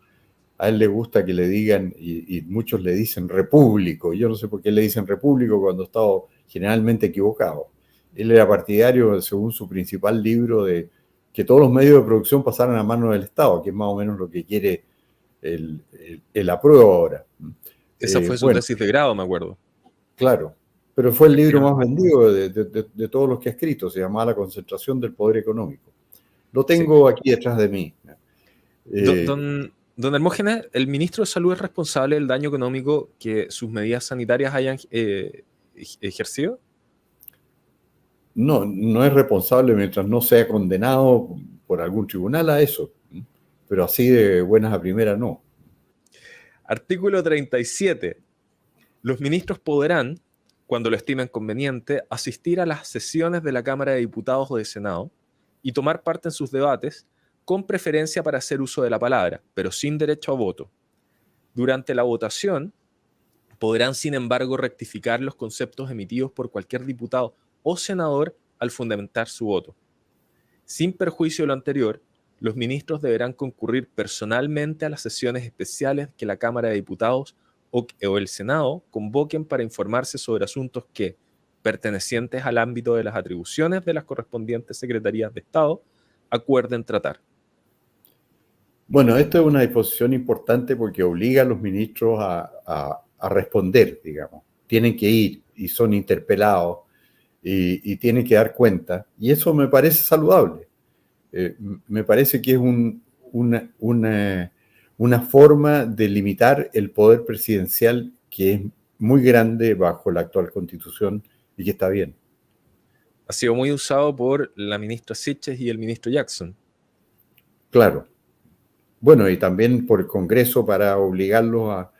A él le gusta que le digan, y muchos le dicen repúblico. Yo no sé por qué le dicen repúblico cuando está generalmente equivocado. Él era partidario, según su principal libro, de que todos los medios de producción pasaran a manos del Estado, que es más o menos lo que quiere el apruebo ahora. Esa fue su Bueno, tesis de grado, me acuerdo. claro, pero fue el libro Pero, más vendido de todos los que ha escrito, se llamaba La concentración del poder económico. Lo sí. tengo aquí detrás de mí. Don Hermógenes, ¿el ministro de Salud es responsable del daño económico que sus medidas sanitarias hayan ejercido? No, no es responsable mientras no sea condenado por algún tribunal a eso, pero así de buenas a primeras no. Artículo 37. Los ministros podrán, cuando lo estimen conveniente, asistir a las sesiones de la Cámara de Diputados o de Senado y tomar parte en sus debates con preferencia para hacer uso de la palabra, pero sin derecho a voto. Durante la votación, podrán, sin embargo, rectificar los conceptos emitidos por cualquier diputado o senador al fundamentar su voto. Sin perjuicio de lo anterior, los ministros deberán concurrir personalmente a las sesiones especiales que la Cámara de Diputados o el Senado convoquen para informarse sobre asuntos que, pertenecientes al ámbito de las atribuciones de las correspondientes secretarías de Estado, acuerden tratar. Bueno, esto es una disposición importante porque obliga a los ministros a responder, digamos. Tienen que ir y son interpelados y tienen que dar cuenta. Y eso me parece saludable. Me parece que es una forma de limitar el poder presidencial que es muy grande bajo la actual Constitución y que está bien. Ha sido muy usado por la ministra Siches y el ministro Jackson. Claro. Bueno, y también por el Congreso para obligarlos a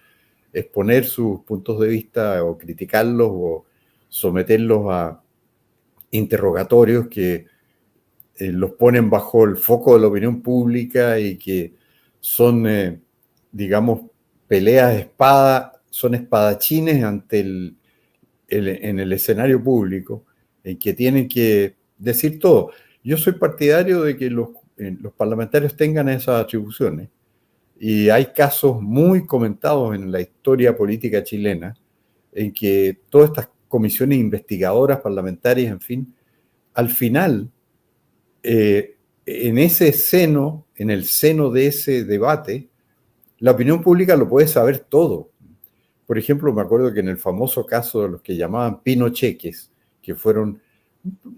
exponer sus puntos de vista o criticarlos o someterlos a interrogatorios que los ponen bajo el foco de la opinión pública y que son, digamos, peleas de espada, son espadachines ante en el escenario público, en que tienen que decir todo. Yo soy partidario de que los parlamentarios tengan esas atribuciones y hay casos muy comentados en la historia política chilena en que todas estas comisiones investigadoras parlamentarias, en fin, al final, en ese seno, en el seno de ese debate, la opinión pública lo puede saber todo. Por ejemplo, me acuerdo que en el famoso caso de los que llamaban pinocheques, que fueron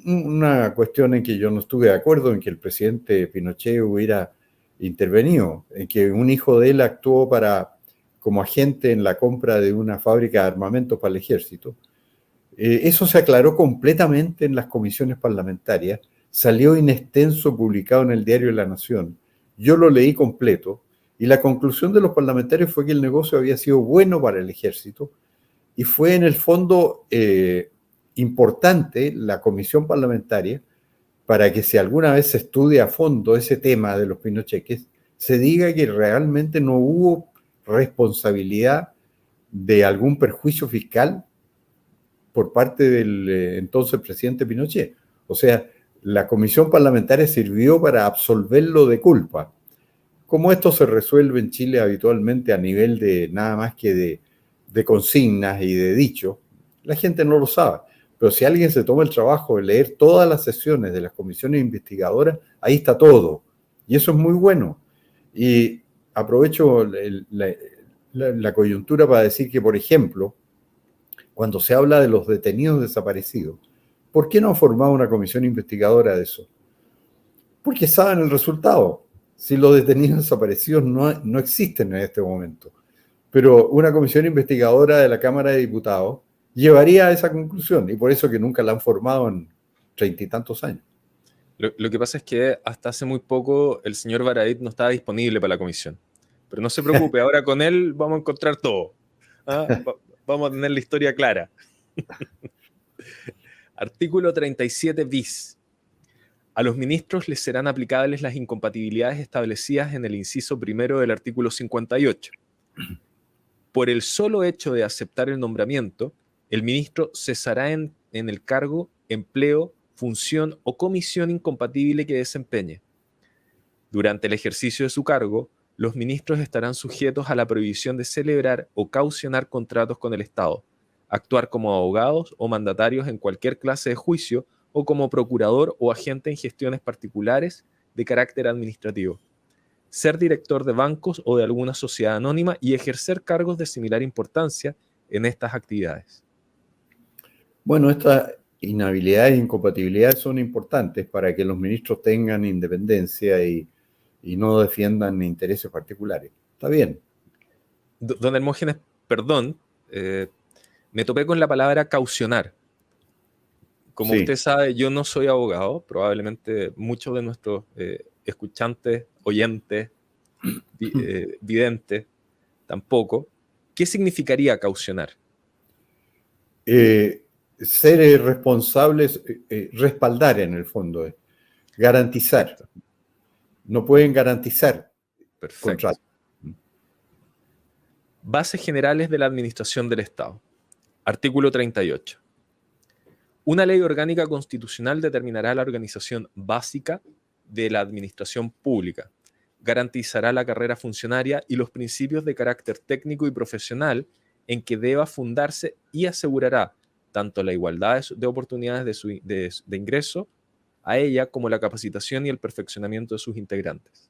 una cuestión en que yo no estuve de acuerdo en que el presidente Pinochet hubiera intervenido, en que un hijo de él actuó como agente en la compra de una fábrica de armamentos para el ejército. Eso se aclaró completamente en las comisiones parlamentarias, salió in extenso publicado en el diario de La Nación. Yo lo leí completo y la conclusión de los parlamentarios fue que el negocio había sido bueno para el ejército y fue en el fondo importante la comisión parlamentaria para que si alguna vez se estudia a fondo ese tema de los pinocheques, se diga que realmente no hubo responsabilidad de algún perjuicio fiscal por parte del entonces presidente Pinochet. O sea, la comisión parlamentaria sirvió para absolverlo de culpa, como esto se resuelve en Chile habitualmente a nivel de nada más que de consignas y de dicho, la gente no lo sabe. Pero si alguien se toma el trabajo de leer todas las sesiones de las comisiones investigadoras, ahí está todo. Y eso es muy bueno. Y aprovecho la coyuntura para decir que, por ejemplo, cuando se habla de los detenidos desaparecidos, ¿por qué no han formado una comisión investigadora de eso? Porque saben el resultado. Si los detenidos desaparecidos no existen en este momento. Pero una comisión investigadora de la Cámara de Diputados llevaría a esa conclusión, y por eso que nunca la han formado en 30 y tantos años. Lo que pasa es que hasta hace muy poco el señor Baradit no estaba disponible para la comisión. Pero no se preocupe, ahora con él vamos a encontrar todo. ¿Ah? Vamos a tener la historia clara. Artículo 37 bis. A los ministros les serán aplicables las incompatibilidades establecidas en el inciso primero del artículo 58. Por el solo hecho de aceptar el nombramiento, el ministro cesará en el cargo, empleo, función o comisión incompatible que desempeñe. Durante el ejercicio de su cargo, los ministros estarán sujetos a la prohibición de celebrar o caucionar contratos con el Estado, actuar como abogados o mandatarios en cualquier clase de juicio o como procurador o agente en gestiones particulares de carácter administrativo, ser director de bancos o de alguna sociedad anónima y ejercer cargos de similar importancia en estas actividades. Bueno, estas inhabilidades e incompatibilidades son importantes para que los ministros tengan independencia y no defiendan intereses particulares. Está bien. Don Hermógenes, perdón, me topé con la palabra caucionar. Como Sí. usted sabe, yo no soy abogado, probablemente muchos de nuestros escuchantes, oyentes, videntes, tampoco. ¿Qué significaría caucionar? Ser responsables, respaldar en el fondo, garantizar. Perfecto. No pueden garantizar Perfecto. contratos. Bases generales de la administración del Estado. Artículo 38. Una ley orgánica constitucional determinará la organización básica de la administración pública, garantizará la carrera funcionaria y los principios de carácter técnico y profesional en que deba fundarse y asegurará tanto la igualdad de oportunidades de ingreso a ella como la capacitación y el perfeccionamiento de sus integrantes.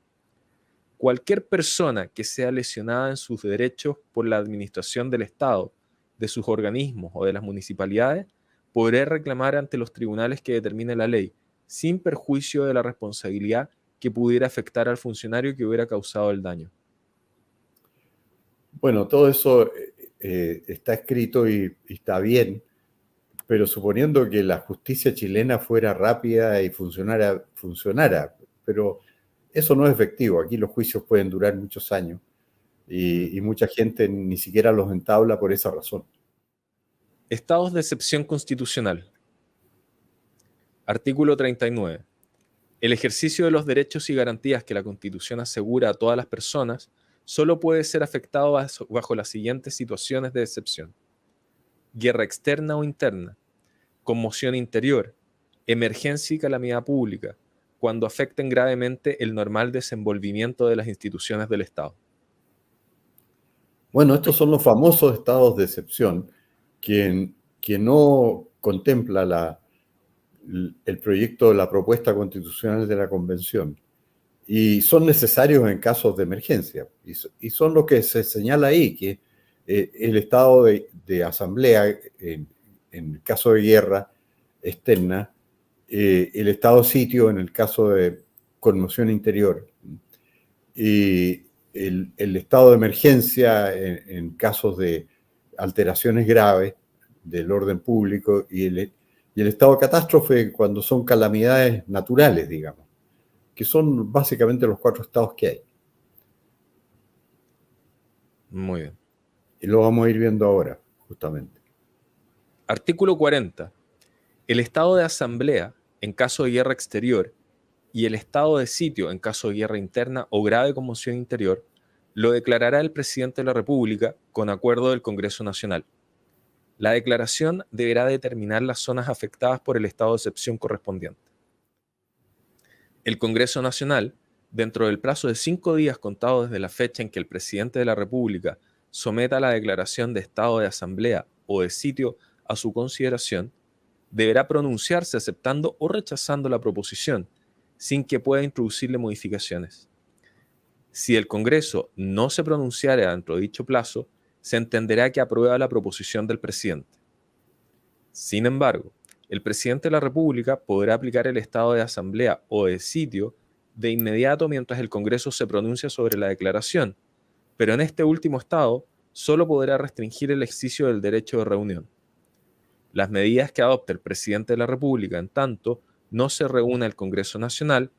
Cualquier persona que sea lesionada en sus derechos por la administración del Estado, de sus organismos o de las municipalidades, podrá reclamar ante los tribunales que determine la ley, sin perjuicio de la responsabilidad que pudiera afectar al funcionario que hubiera causado el daño. Bueno, todo eso está escrito y está bien, pero suponiendo que la justicia chilena fuera rápida y funcionara, pero eso no es efectivo. Aquí los juicios pueden durar muchos años y mucha gente ni siquiera los entabla por esa razón. Estados de excepción constitucional. Artículo 39. El ejercicio de los derechos y garantías que la Constitución asegura a todas las personas solo puede ser afectado bajo las siguientes situaciones de excepción: guerra externa o interna, conmoción interior, emergencia y calamidad pública, cuando afecten gravemente el normal desenvolvimiento de las instituciones del Estado. Bueno, estos son los famosos estados de excepción que no contempla el proyecto de la propuesta constitucional de la Convención y son necesarios en casos de emergencia. Y son lo que se señala ahí, que el estado de asamblea en el caso de guerra externa, el estado de sitio en el caso de conmoción interior y el estado de emergencia en casos de alteraciones graves del orden público y el estado de catástrofe cuando son calamidades naturales, digamos, que son básicamente los 4 estados que hay. Muy bien. Y lo vamos a ir viendo ahora, justamente. Artículo 40. El estado de asamblea en caso de guerra exterior y el estado de sitio en caso de guerra interna o grave conmoción interior lo declarará el presidente de la República con acuerdo del Congreso Nacional. La declaración deberá determinar las zonas afectadas por el estado de excepción correspondiente. El Congreso Nacional dentro del plazo de 5 días contados desde la fecha en que el presidente de la República someta la declaración de estado de asamblea o de sitio a su consideración, deberá pronunciarse aceptando o rechazando la proposición, sin que pueda introducirle modificaciones. Si el Congreso no se pronunciara dentro de dicho plazo, se entenderá que aprueba la proposición del presidente. Sin embargo, el presidente de la República podrá aplicar el estado de asamblea o de sitio de inmediato mientras el Congreso se pronuncia sobre la declaración, pero en este último estado solo podrá restringir el ejercicio del derecho de reunión. Las medidas que adopte el presidente de la República, en tanto no se reúna el Congreso Nacional,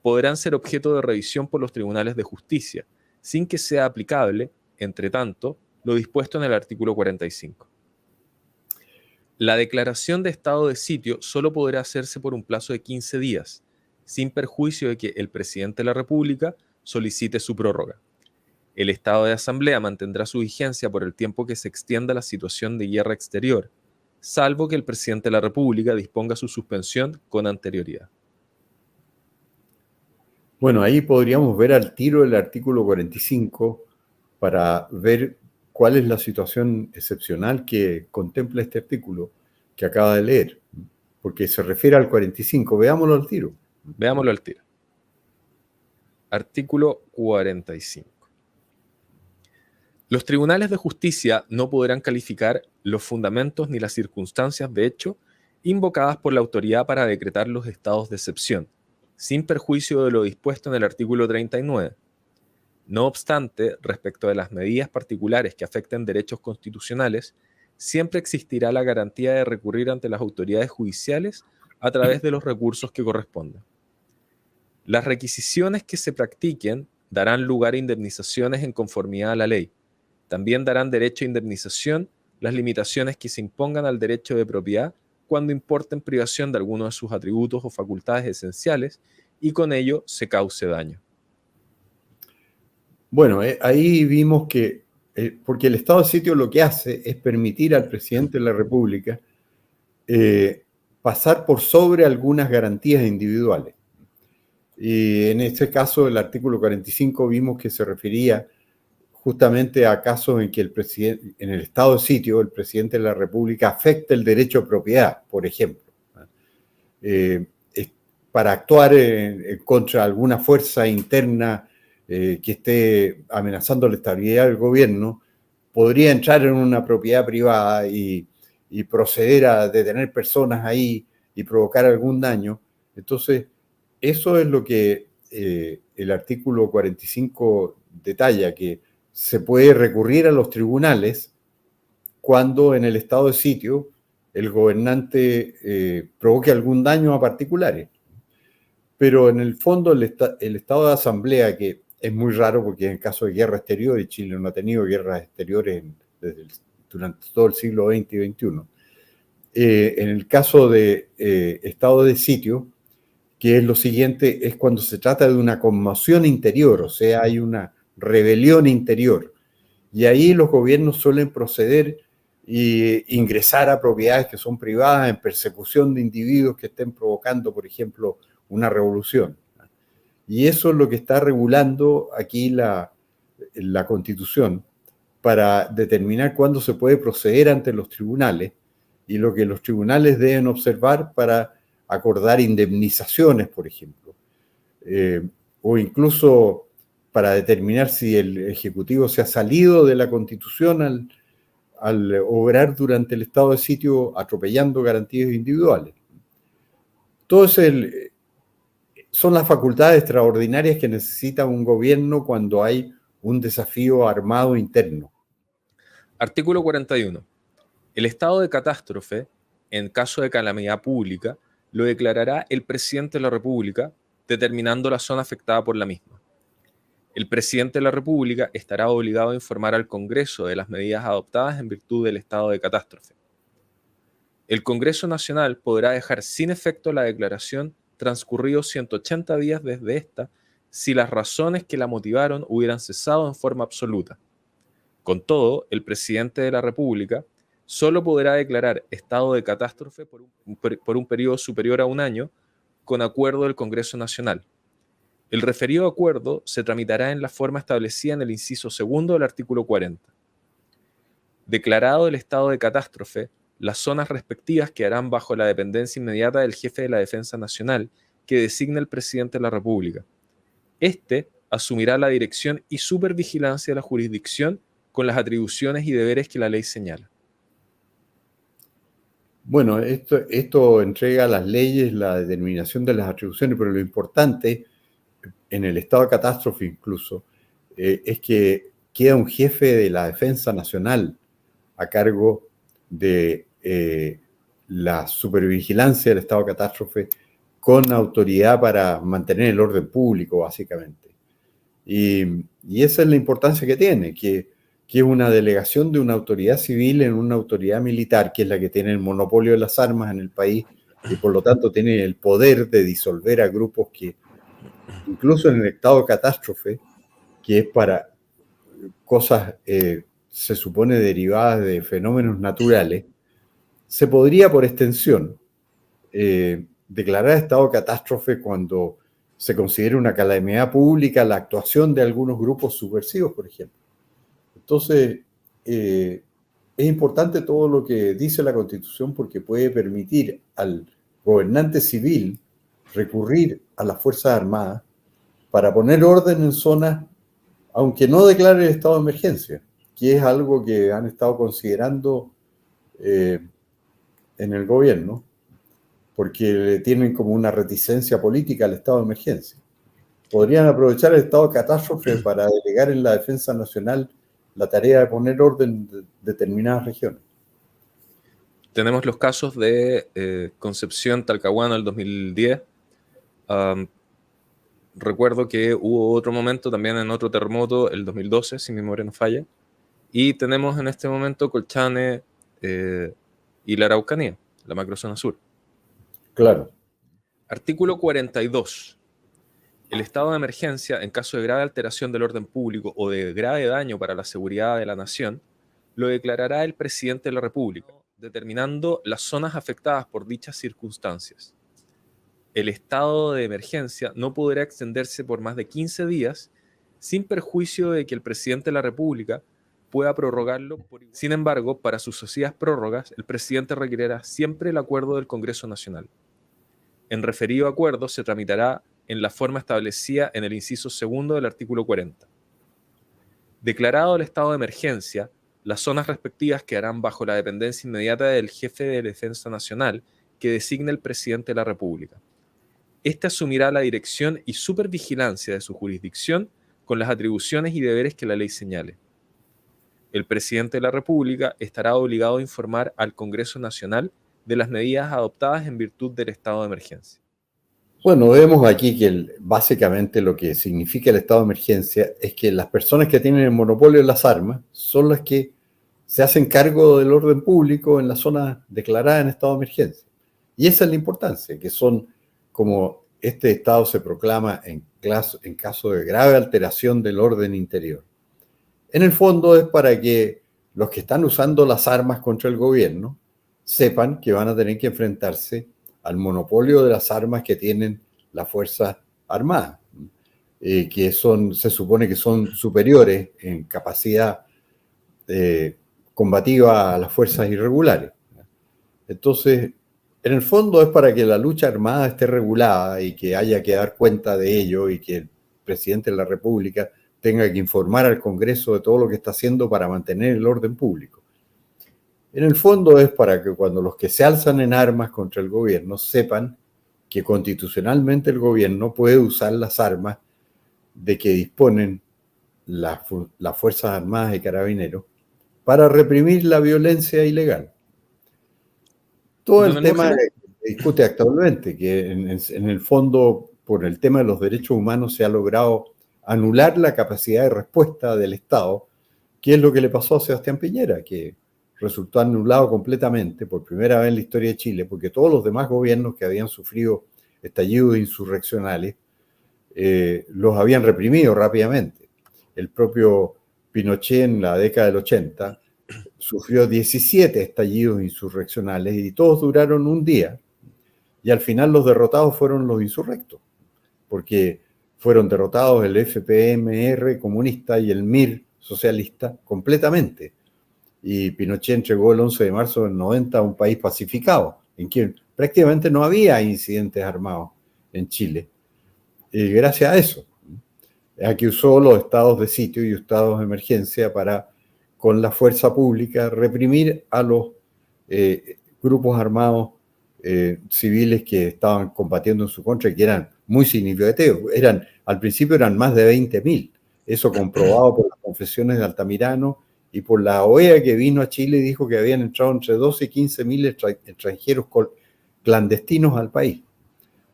podrán ser objeto de revisión por los tribunales de justicia, sin que sea aplicable, entre tanto, lo dispuesto en el artículo 45. La declaración de estado de sitio solo podrá hacerse por un plazo de 15 días, sin perjuicio de que el presidente de la República solicite su prórroga. El estado de asamblea mantendrá su vigencia por el tiempo que se extienda la situación de guerra exterior, salvo que el presidente de la República disponga su suspensión con anterioridad. Bueno, ahí podríamos ver al tiro el artículo 45 para ver cuál es la situación excepcional que contempla este artículo que acaba de leer, porque se refiere al 45. Veámoslo al tiro. Veámoslo al tiro. Artículo 45. Los tribunales de justicia no podrán calificar los fundamentos ni las circunstancias de hecho invocadas por la autoridad para decretar los estados de excepción, sin perjuicio de lo dispuesto en el artículo 39. No obstante, respecto de las medidas particulares que afecten derechos constitucionales, siempre existirá la garantía de recurrir ante las autoridades judiciales a través de los recursos que correspondan. Las requisiciones que se practiquen darán lugar a indemnizaciones en conformidad a la ley. También darán derecho a indemnización las limitaciones que se impongan al derecho de propiedad cuando importen privación de alguno de sus atributos o facultades esenciales y con ello se cause daño. Bueno, ahí vimos que, porque el estado de sitio lo que hace es permitir al presidente de la República pasar por sobre algunas garantías individuales. Y en este caso, el artículo 45 vimos que se refería justamente a casos en que en el estado de sitio el presidente de la República afecta el derecho de propiedad, por ejemplo, para actuar contra alguna fuerza interna que esté amenazando la estabilidad del gobierno, podría entrar en una propiedad privada y proceder a detener personas ahí y provocar algún daño. Entonces, eso es lo que el artículo 45 detalla, que se puede recurrir a los tribunales cuando en el estado de sitio el gobernante provoque algún daño a particulares. Pero en el fondo el estado de asamblea, que es muy raro porque en caso de guerra exterior, y Chile no ha tenido guerras exteriores durante todo el siglo XX y XXI, en el caso de estado de sitio, que es lo siguiente, es cuando se trata de una conmoción interior, o sea, hay una rebelión interior. Y ahí los gobiernos suelen proceder e ingresar a propiedades que son privadas en persecución de individuos que estén provocando, por ejemplo, una revolución. Y eso es lo que está regulando aquí la Constitución para determinar cuándo se puede proceder ante los tribunales y lo que los tribunales deben observar para acordar indemnizaciones, por ejemplo, o incluso para determinar si el Ejecutivo se ha salido de la Constitución al obrar durante el estado de sitio atropellando garantías individuales. Entonces, son las facultades extraordinarias que necesita un gobierno cuando hay un desafío armado interno. Artículo 41. El estado de catástrofe, en caso de calamidad pública, lo declarará el presidente de la República, determinando la zona afectada por la misma. El presidente de la República estará obligado a informar al Congreso de las medidas adoptadas en virtud del estado de catástrofe. El Congreso Nacional podrá dejar sin efecto la declaración transcurridos 180 días desde esta si las razones que la motivaron hubieran cesado en forma absoluta. Con todo, el presidente de la República solo podrá declarar estado de catástrofe por un periodo superior a un año con acuerdo del Congreso Nacional. El referido acuerdo se tramitará en la forma establecida en el inciso segundo del artículo 40. Declarado el estado de catástrofe, las zonas respectivas quedarán bajo la dependencia inmediata del jefe de la Defensa Nacional, que designa el presidente de la República. Este asumirá la dirección y supervigilancia de la jurisdicción con las atribuciones y deberes que la ley señala. Bueno, esto entrega a las leyes la determinación de las atribuciones, pero lo importante, en el estado de catástrofe incluso, es que queda un jefe de la Defensa Nacional a cargo de la supervigilancia del estado de catástrofe con autoridad para mantener el orden público, básicamente. Y esa es la importancia que tiene, que es una delegación de una autoridad civil en una autoridad militar, que es la que tiene el monopolio de las armas en el país y por lo tanto tiene el poder de disolver a grupos que, incluso en el estado de catástrofe, que es para cosas, se supone, derivadas de fenómenos naturales, se podría, por extensión, declarar estado de catástrofe cuando se considera una calamidad pública la actuación de algunos grupos subversivos, por ejemplo. Entonces, es importante todo lo que dice la Constitución porque puede permitir al gobernante civil recurrir a las Fuerzas Armadas para poner orden en zonas, aunque no declare el estado de emergencia, que es algo que han estado considerando en el gobierno, porque tienen como una reticencia política al estado de emergencia. Podrían aprovechar el estado de catástrofe para delegar en la Defensa Nacional la tarea de poner orden en determinadas regiones. Tenemos los casos de Concepción, Talcahuano, el 2010. Recuerdo que hubo otro momento también en otro terremoto, el 2012, si mi memoria no falla. Y tenemos en este momento Colchane y la Araucanía, la macrozona sur. Claro. Artículo 42. El estado de emergencia, en caso de grave alteración del orden público o de grave daño para la seguridad de la nación, lo declarará el presidente de la República, determinando las zonas afectadas por dichas circunstancias. El estado de emergencia no podrá extenderse por más de 15 días, sin perjuicio de que el presidente de la República pueda prorrogarlo. Sin embargo, para sucesivas prórrogas, el presidente requerirá siempre el acuerdo del Congreso Nacional. En referido acuerdo se tramitará en la forma establecida en el inciso segundo del artículo 40. Declarado el estado de emergencia, las zonas respectivas quedarán bajo la dependencia inmediata del jefe de Defensa Nacional, que designa el presidente de la República. Este asumirá la dirección y supervigilancia de su jurisdicción con las atribuciones y deberes que la ley señale. El presidente de la República estará obligado a informar al Congreso Nacional de las medidas adoptadas en virtud del estado de emergencia. Bueno, vemos aquí que básicamente lo que significa el estado de emergencia es que las personas que tienen el monopolio de las armas son las que se hacen cargo del orden público en la zona declarada en estado de emergencia. Y esa es la importancia, que son como este estado se proclama en caso de grave alteración del orden interior. En el fondo es para que los que están usando las armas contra el gobierno sepan que van a tener que enfrentarse al monopolio de las armas que tienen las Fuerzas Armadas, que se supone que son superiores en capacidad combativa a las fuerzas irregulares. Entonces, en el fondo es para que la lucha armada esté regulada y que haya que dar cuenta de ello y que el presidente de la República tenga que informar al Congreso de todo lo que está haciendo para mantener el orden público. En el fondo es para que cuando los que se alzan en armas contra el gobierno sepan que constitucionalmente el gobierno puede usar las armas de que disponen las Fuerzas Armadas y Carabineros para reprimir la violencia ilegal. Todo el tema se discute actualmente, que en el fondo, por el tema de los derechos humanos, se ha logrado anular la capacidad de respuesta del Estado, que es lo que le pasó a Sebastián Piñera, que resultó anulado completamente por primera vez en la historia de Chile, porque todos los demás gobiernos que habían sufrido estallidos insurreccionales los habían reprimido rápidamente. El propio Pinochet en la década del 80 sufrió 17 estallidos insurreccionales y todos duraron un día. Y al final los derrotados fueron los insurrectos, porque fueron derrotados el FPMR comunista y el MIR socialista completamente. Y Pinochet entregó el 11 de marzo del 90 a un país pacificado, en que prácticamente no había incidentes armados en Chile. Y gracias a eso, a que usó los estados de sitio y estados de emergencia para, con la fuerza pública, reprimir a los grupos armados civiles que estaban combatiendo en su contra y que eran muy significativos. Al principio eran más de 20.000. Eso comprobado por las confesiones de Altamirano y por la OEA, que vino a Chile y dijo que habían entrado entre 12 y 15.000 extranjeros clandestinos al país.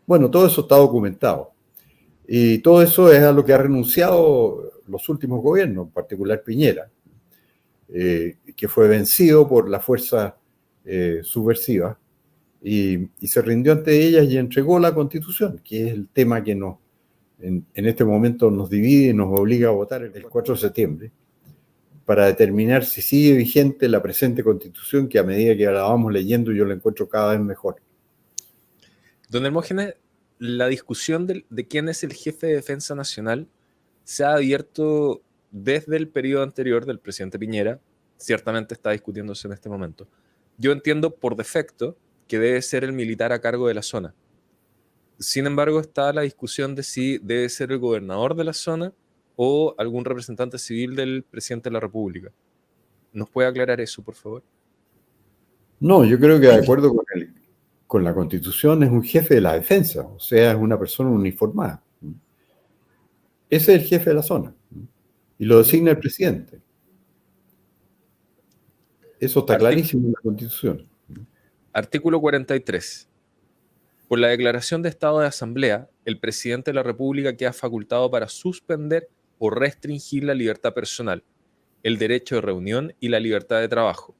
Bueno, todo eso está documentado. Y todo eso es a lo que ha renunciado los últimos gobiernos, en particular Piñera, que fue vencido por la fuerza subversiva y se rindió ante ellas y entregó la Constitución, que es el tema que en este momento nos divide y nos obliga a votar el 4 de septiembre, para determinar si sigue vigente la presente Constitución, que a medida que la vamos leyendo yo la encuentro cada vez mejor. Don Hermógenes, la discusión de quién es el jefe de defensa nacional se ha abierto desde el periodo anterior del presidente Piñera, ciertamente está discutiéndose en este momento. Yo entiendo por defecto que debe ser el militar a cargo de la zona. Sin embargo, está la discusión de si debe ser el gobernador de la zona o algún representante civil del presidente de la República. ¿Nos puede aclarar eso, por favor? No, yo creo que de acuerdo con la Constitución es un jefe de la defensa, o sea, es una persona uniformada. Ese es el jefe de la zona y lo designa el presidente. Eso está clarísimo en la Constitución. Artículo 43. Por la declaración de estado de asamblea, el presidente de la República queda facultado para suspender o restringir la libertad personal, el derecho de reunión y la libertad de trabajo.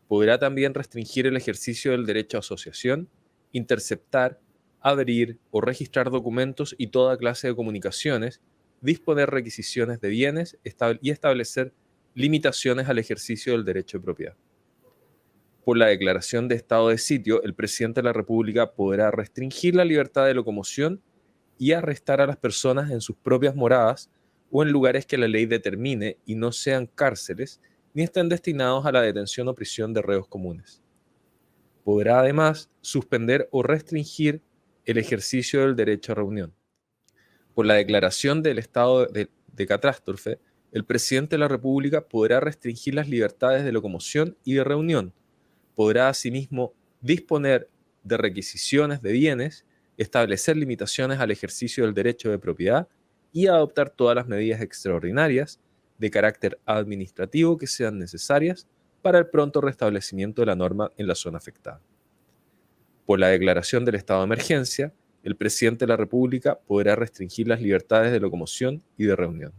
Podrá también restringir el ejercicio del derecho a asociación, interceptar, abrir o registrar documentos y toda clase de comunicaciones, disponer requisiciones de bienes y establecer limitaciones al ejercicio del derecho de propiedad. Por la declaración de estado de sitio, el presidente de la República podrá restringir la libertad de locomoción y arrestar a las personas en sus propias moradas o en lugares que la ley determine y no sean cárceles ni estén destinados a la detención o prisión de reos comunes. Podrá además suspender o restringir el ejercicio del derecho a reunión. Por la declaración del estado de catástrofe, el presidente de la República podrá restringir las libertades de locomoción y de reunión. Podrá asimismo disponer de requisiciones de bienes, establecer limitaciones al ejercicio del derecho de propiedad y adoptar todas las medidas extraordinarias de carácter administrativo que sean necesarias para el pronto restablecimiento de la norma en la zona afectada. Por la declaración del estado de emergencia, el presidente de la República podrá restringir las libertades de locomoción y de reunión.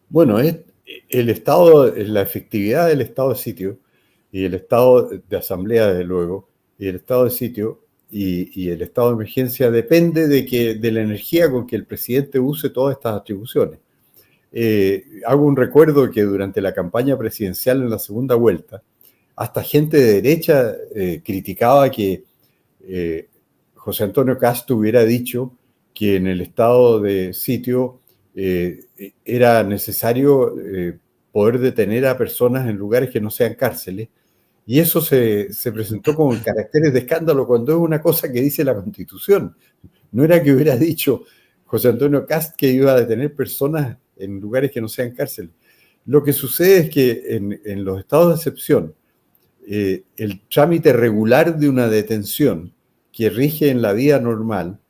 Bueno, el estado, la efectividad del estado de sitio y el estado de asamblea, desde luego, y el estado de sitio y el estado de emergencia depende de la energía con que el presidente use todas estas atribuciones. Hago un recuerdo que durante la campaña presidencial en la segunda vuelta, hasta gente de derecha criticaba que José Antonio Kast hubiera dicho que en el estado de sitio era necesario poder detener a personas en lugares que no sean cárceles, y eso se presentó con caracteres de escándalo cuando es una cosa que dice la Constitución. No era que hubiera dicho José Antonio Kast que iba a detener personas en lugares que no sean cárceles. Lo que sucede es que en los estados de excepción, el trámite regular de una detención que rige en la vida normal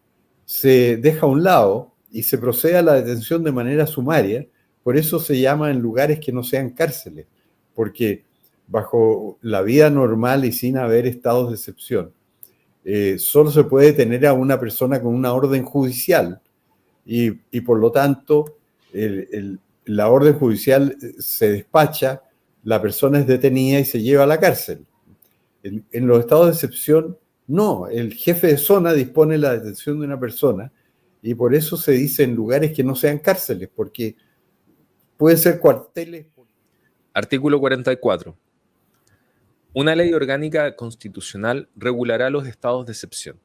se deja a un lado y se procede a la detención de manera sumaria. Por eso se llama en lugares que no sean cárceles, porque bajo la vida normal y sin haber estados de excepción, solo se puede detener a una persona con una orden judicial y por lo tanto la orden judicial se despacha, la persona es detenida y se lleva a la cárcel. En los estados de excepción, no, el jefe de zona dispone la detención de una persona y por eso se dice en lugares que no sean cárceles, porque pueden ser cuarteles. Artículo 44. Una ley orgánica constitucional regulará los estados de excepción.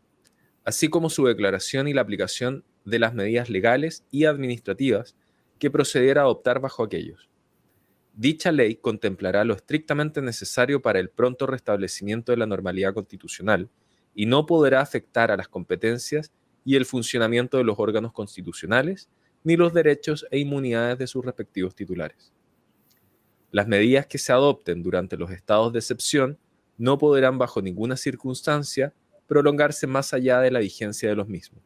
así como su declaración y la aplicación de las medidas legales y administrativas que procediera a adoptar bajo aquellos. Dicha ley contemplará lo estrictamente necesario para el pronto restablecimiento de la normalidad constitucional y no podrá afectar a las competencias y el funcionamiento de los órganos constitucionales ni los derechos e inmunidades de sus respectivos titulares. Las medidas que se adopten durante los estados de excepción no podrán bajo ninguna circunstancia prolongarse más allá de la vigencia de los mismos.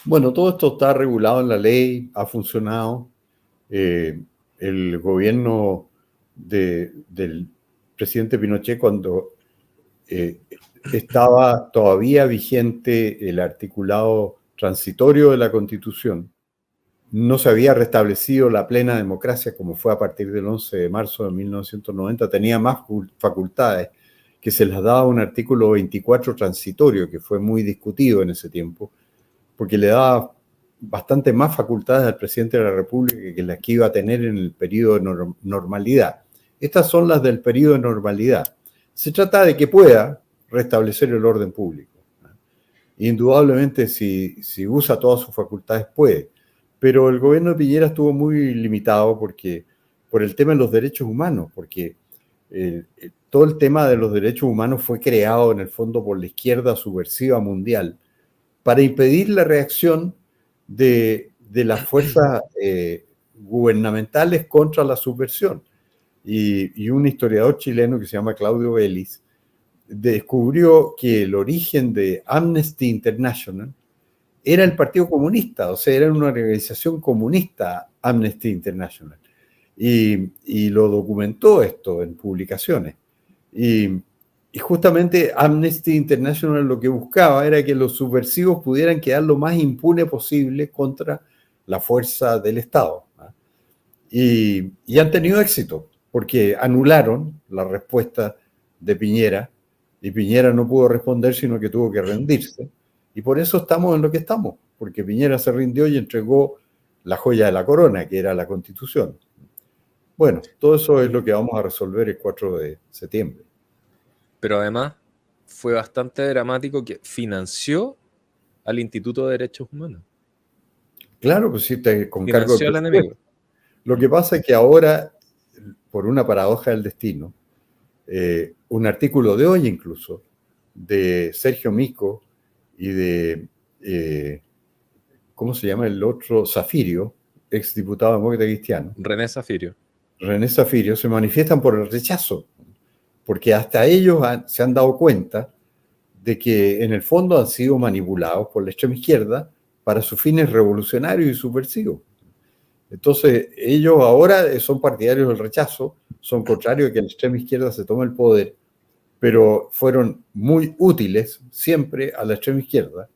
Bueno, todo esto está regulado en la ley, ha funcionado. El gobierno del presidente Pinochet, cuando estaba todavía vigente el articulado transitorio de la Constitución, no se había restablecido la plena democracia como fue a partir del 11 de marzo de 1990, tenía más facultades que se las daba un artículo 24 transitorio, que fue muy discutido en ese tiempo, porque le daba bastante más facultades al presidente de la República que las que iba a tener en el periodo de normalidad. Estas son las del periodo de normalidad. Se trata de que pueda restablecer el orden público. Indudablemente, si usa todas sus facultades, puede. Pero el gobierno de Piñera estuvo muy limitado por el tema de los derechos humanos, porque todo el tema de los derechos humanos fue creado en el fondo por la izquierda subversiva mundial para impedir la reacción de las fuerzas gubernamentales contra la subversión. Y un historiador chileno que se llama Claudio Vélez descubrió que el origen de Amnesty International era el Partido Comunista, o sea, era una organización comunista, Amnesty International. Y lo documentó esto en publicaciones. Y justamente Amnesty International lo que buscaba era que los subversivos pudieran quedar lo más impune posible contra la fuerza del Estado. Y han tenido éxito, porque anularon la respuesta de Piñera, y Piñera no pudo responder, sino que tuvo que rendirse. Y por eso estamos en lo que estamos, porque Piñera se rindió y entregó la joya de la corona, que era la Constitución. Bueno, todo eso es lo que vamos a resolver el 4 de septiembre. Pero además fue bastante dramático que financió al Instituto de Derechos Humanos. Claro, pues sí, con cargo Financió al enemigo. Lo que pasa es que ahora, por una paradoja del destino, un artículo de hoy incluso, de Sergio Mico y de, ¿cómo se llama el otro? Zafirio, exdiputado demócrata cristiano. René Zafirio. René Zafirio, se manifiestan por el rechazo, porque hasta ellos se han dado cuenta de que en el fondo han sido manipulados por la extrema izquierda para sus fines revolucionarios y subversivos. Entonces, ellos ahora son partidarios del rechazo, son contrarios a que la extrema izquierda se tome el poder, pero fueron muy útiles siempre a la extrema izquierda.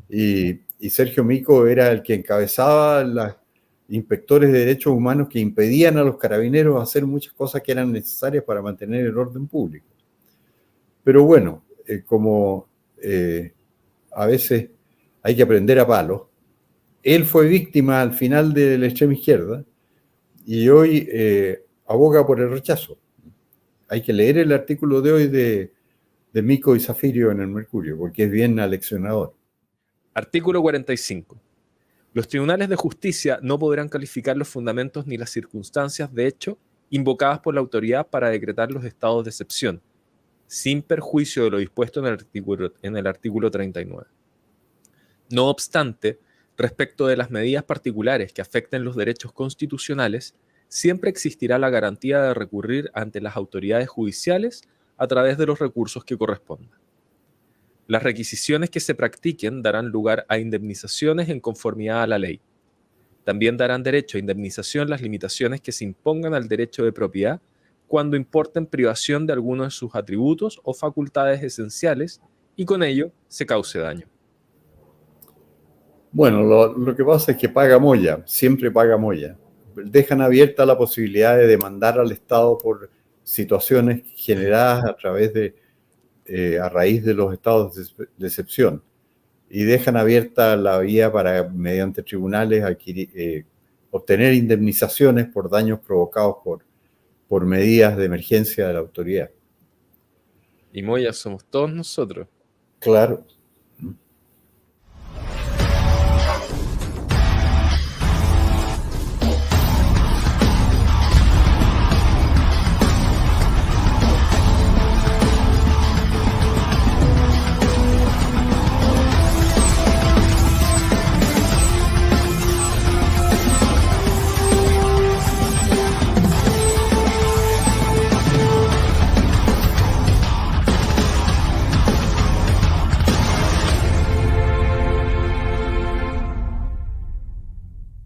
Y Sergio Mico era el que encabezaba los inspectores de derechos humanos que impedían a los carabineros hacer muchas cosas que eran necesarias para mantener el orden público. Pero bueno, como a veces hay que aprender a palos, él fue víctima al final de la extrema izquierda y hoy aboga por el rechazo. Hay que leer el artículo de hoy de Mico y Zafirio en el Mercurio, porque es bien aleccionador. Artículo 45. Los tribunales de justicia no podrán calificar los fundamentos ni las circunstancias de hecho invocadas por la autoridad para decretar los estados de excepción, sin perjuicio de lo dispuesto en el artículo 39. No obstante, respecto de las medidas particulares que afecten los derechos constitucionales, siempre existirá la garantía de recurrir ante las autoridades judiciales a través de los recursos que correspondan. Las requisiciones que se practiquen darán lugar a indemnizaciones en conformidad a la ley. También darán derecho a indemnización las limitaciones que se impongan al derecho de propiedad cuando importen privación de alguno de sus atributos o facultades esenciales y con ello se cause daño. Bueno, lo que pasa es que paga Moya, siempre paga Moya. Dejan abierta la posibilidad de demandar al Estado por situaciones generadas a través a raíz de los estados de excepción, y dejan abierta la vía para, mediante tribunales, obtener indemnizaciones por daños provocados por medidas de emergencia de la autoridad. Y Moya somos todos nosotros. Claro.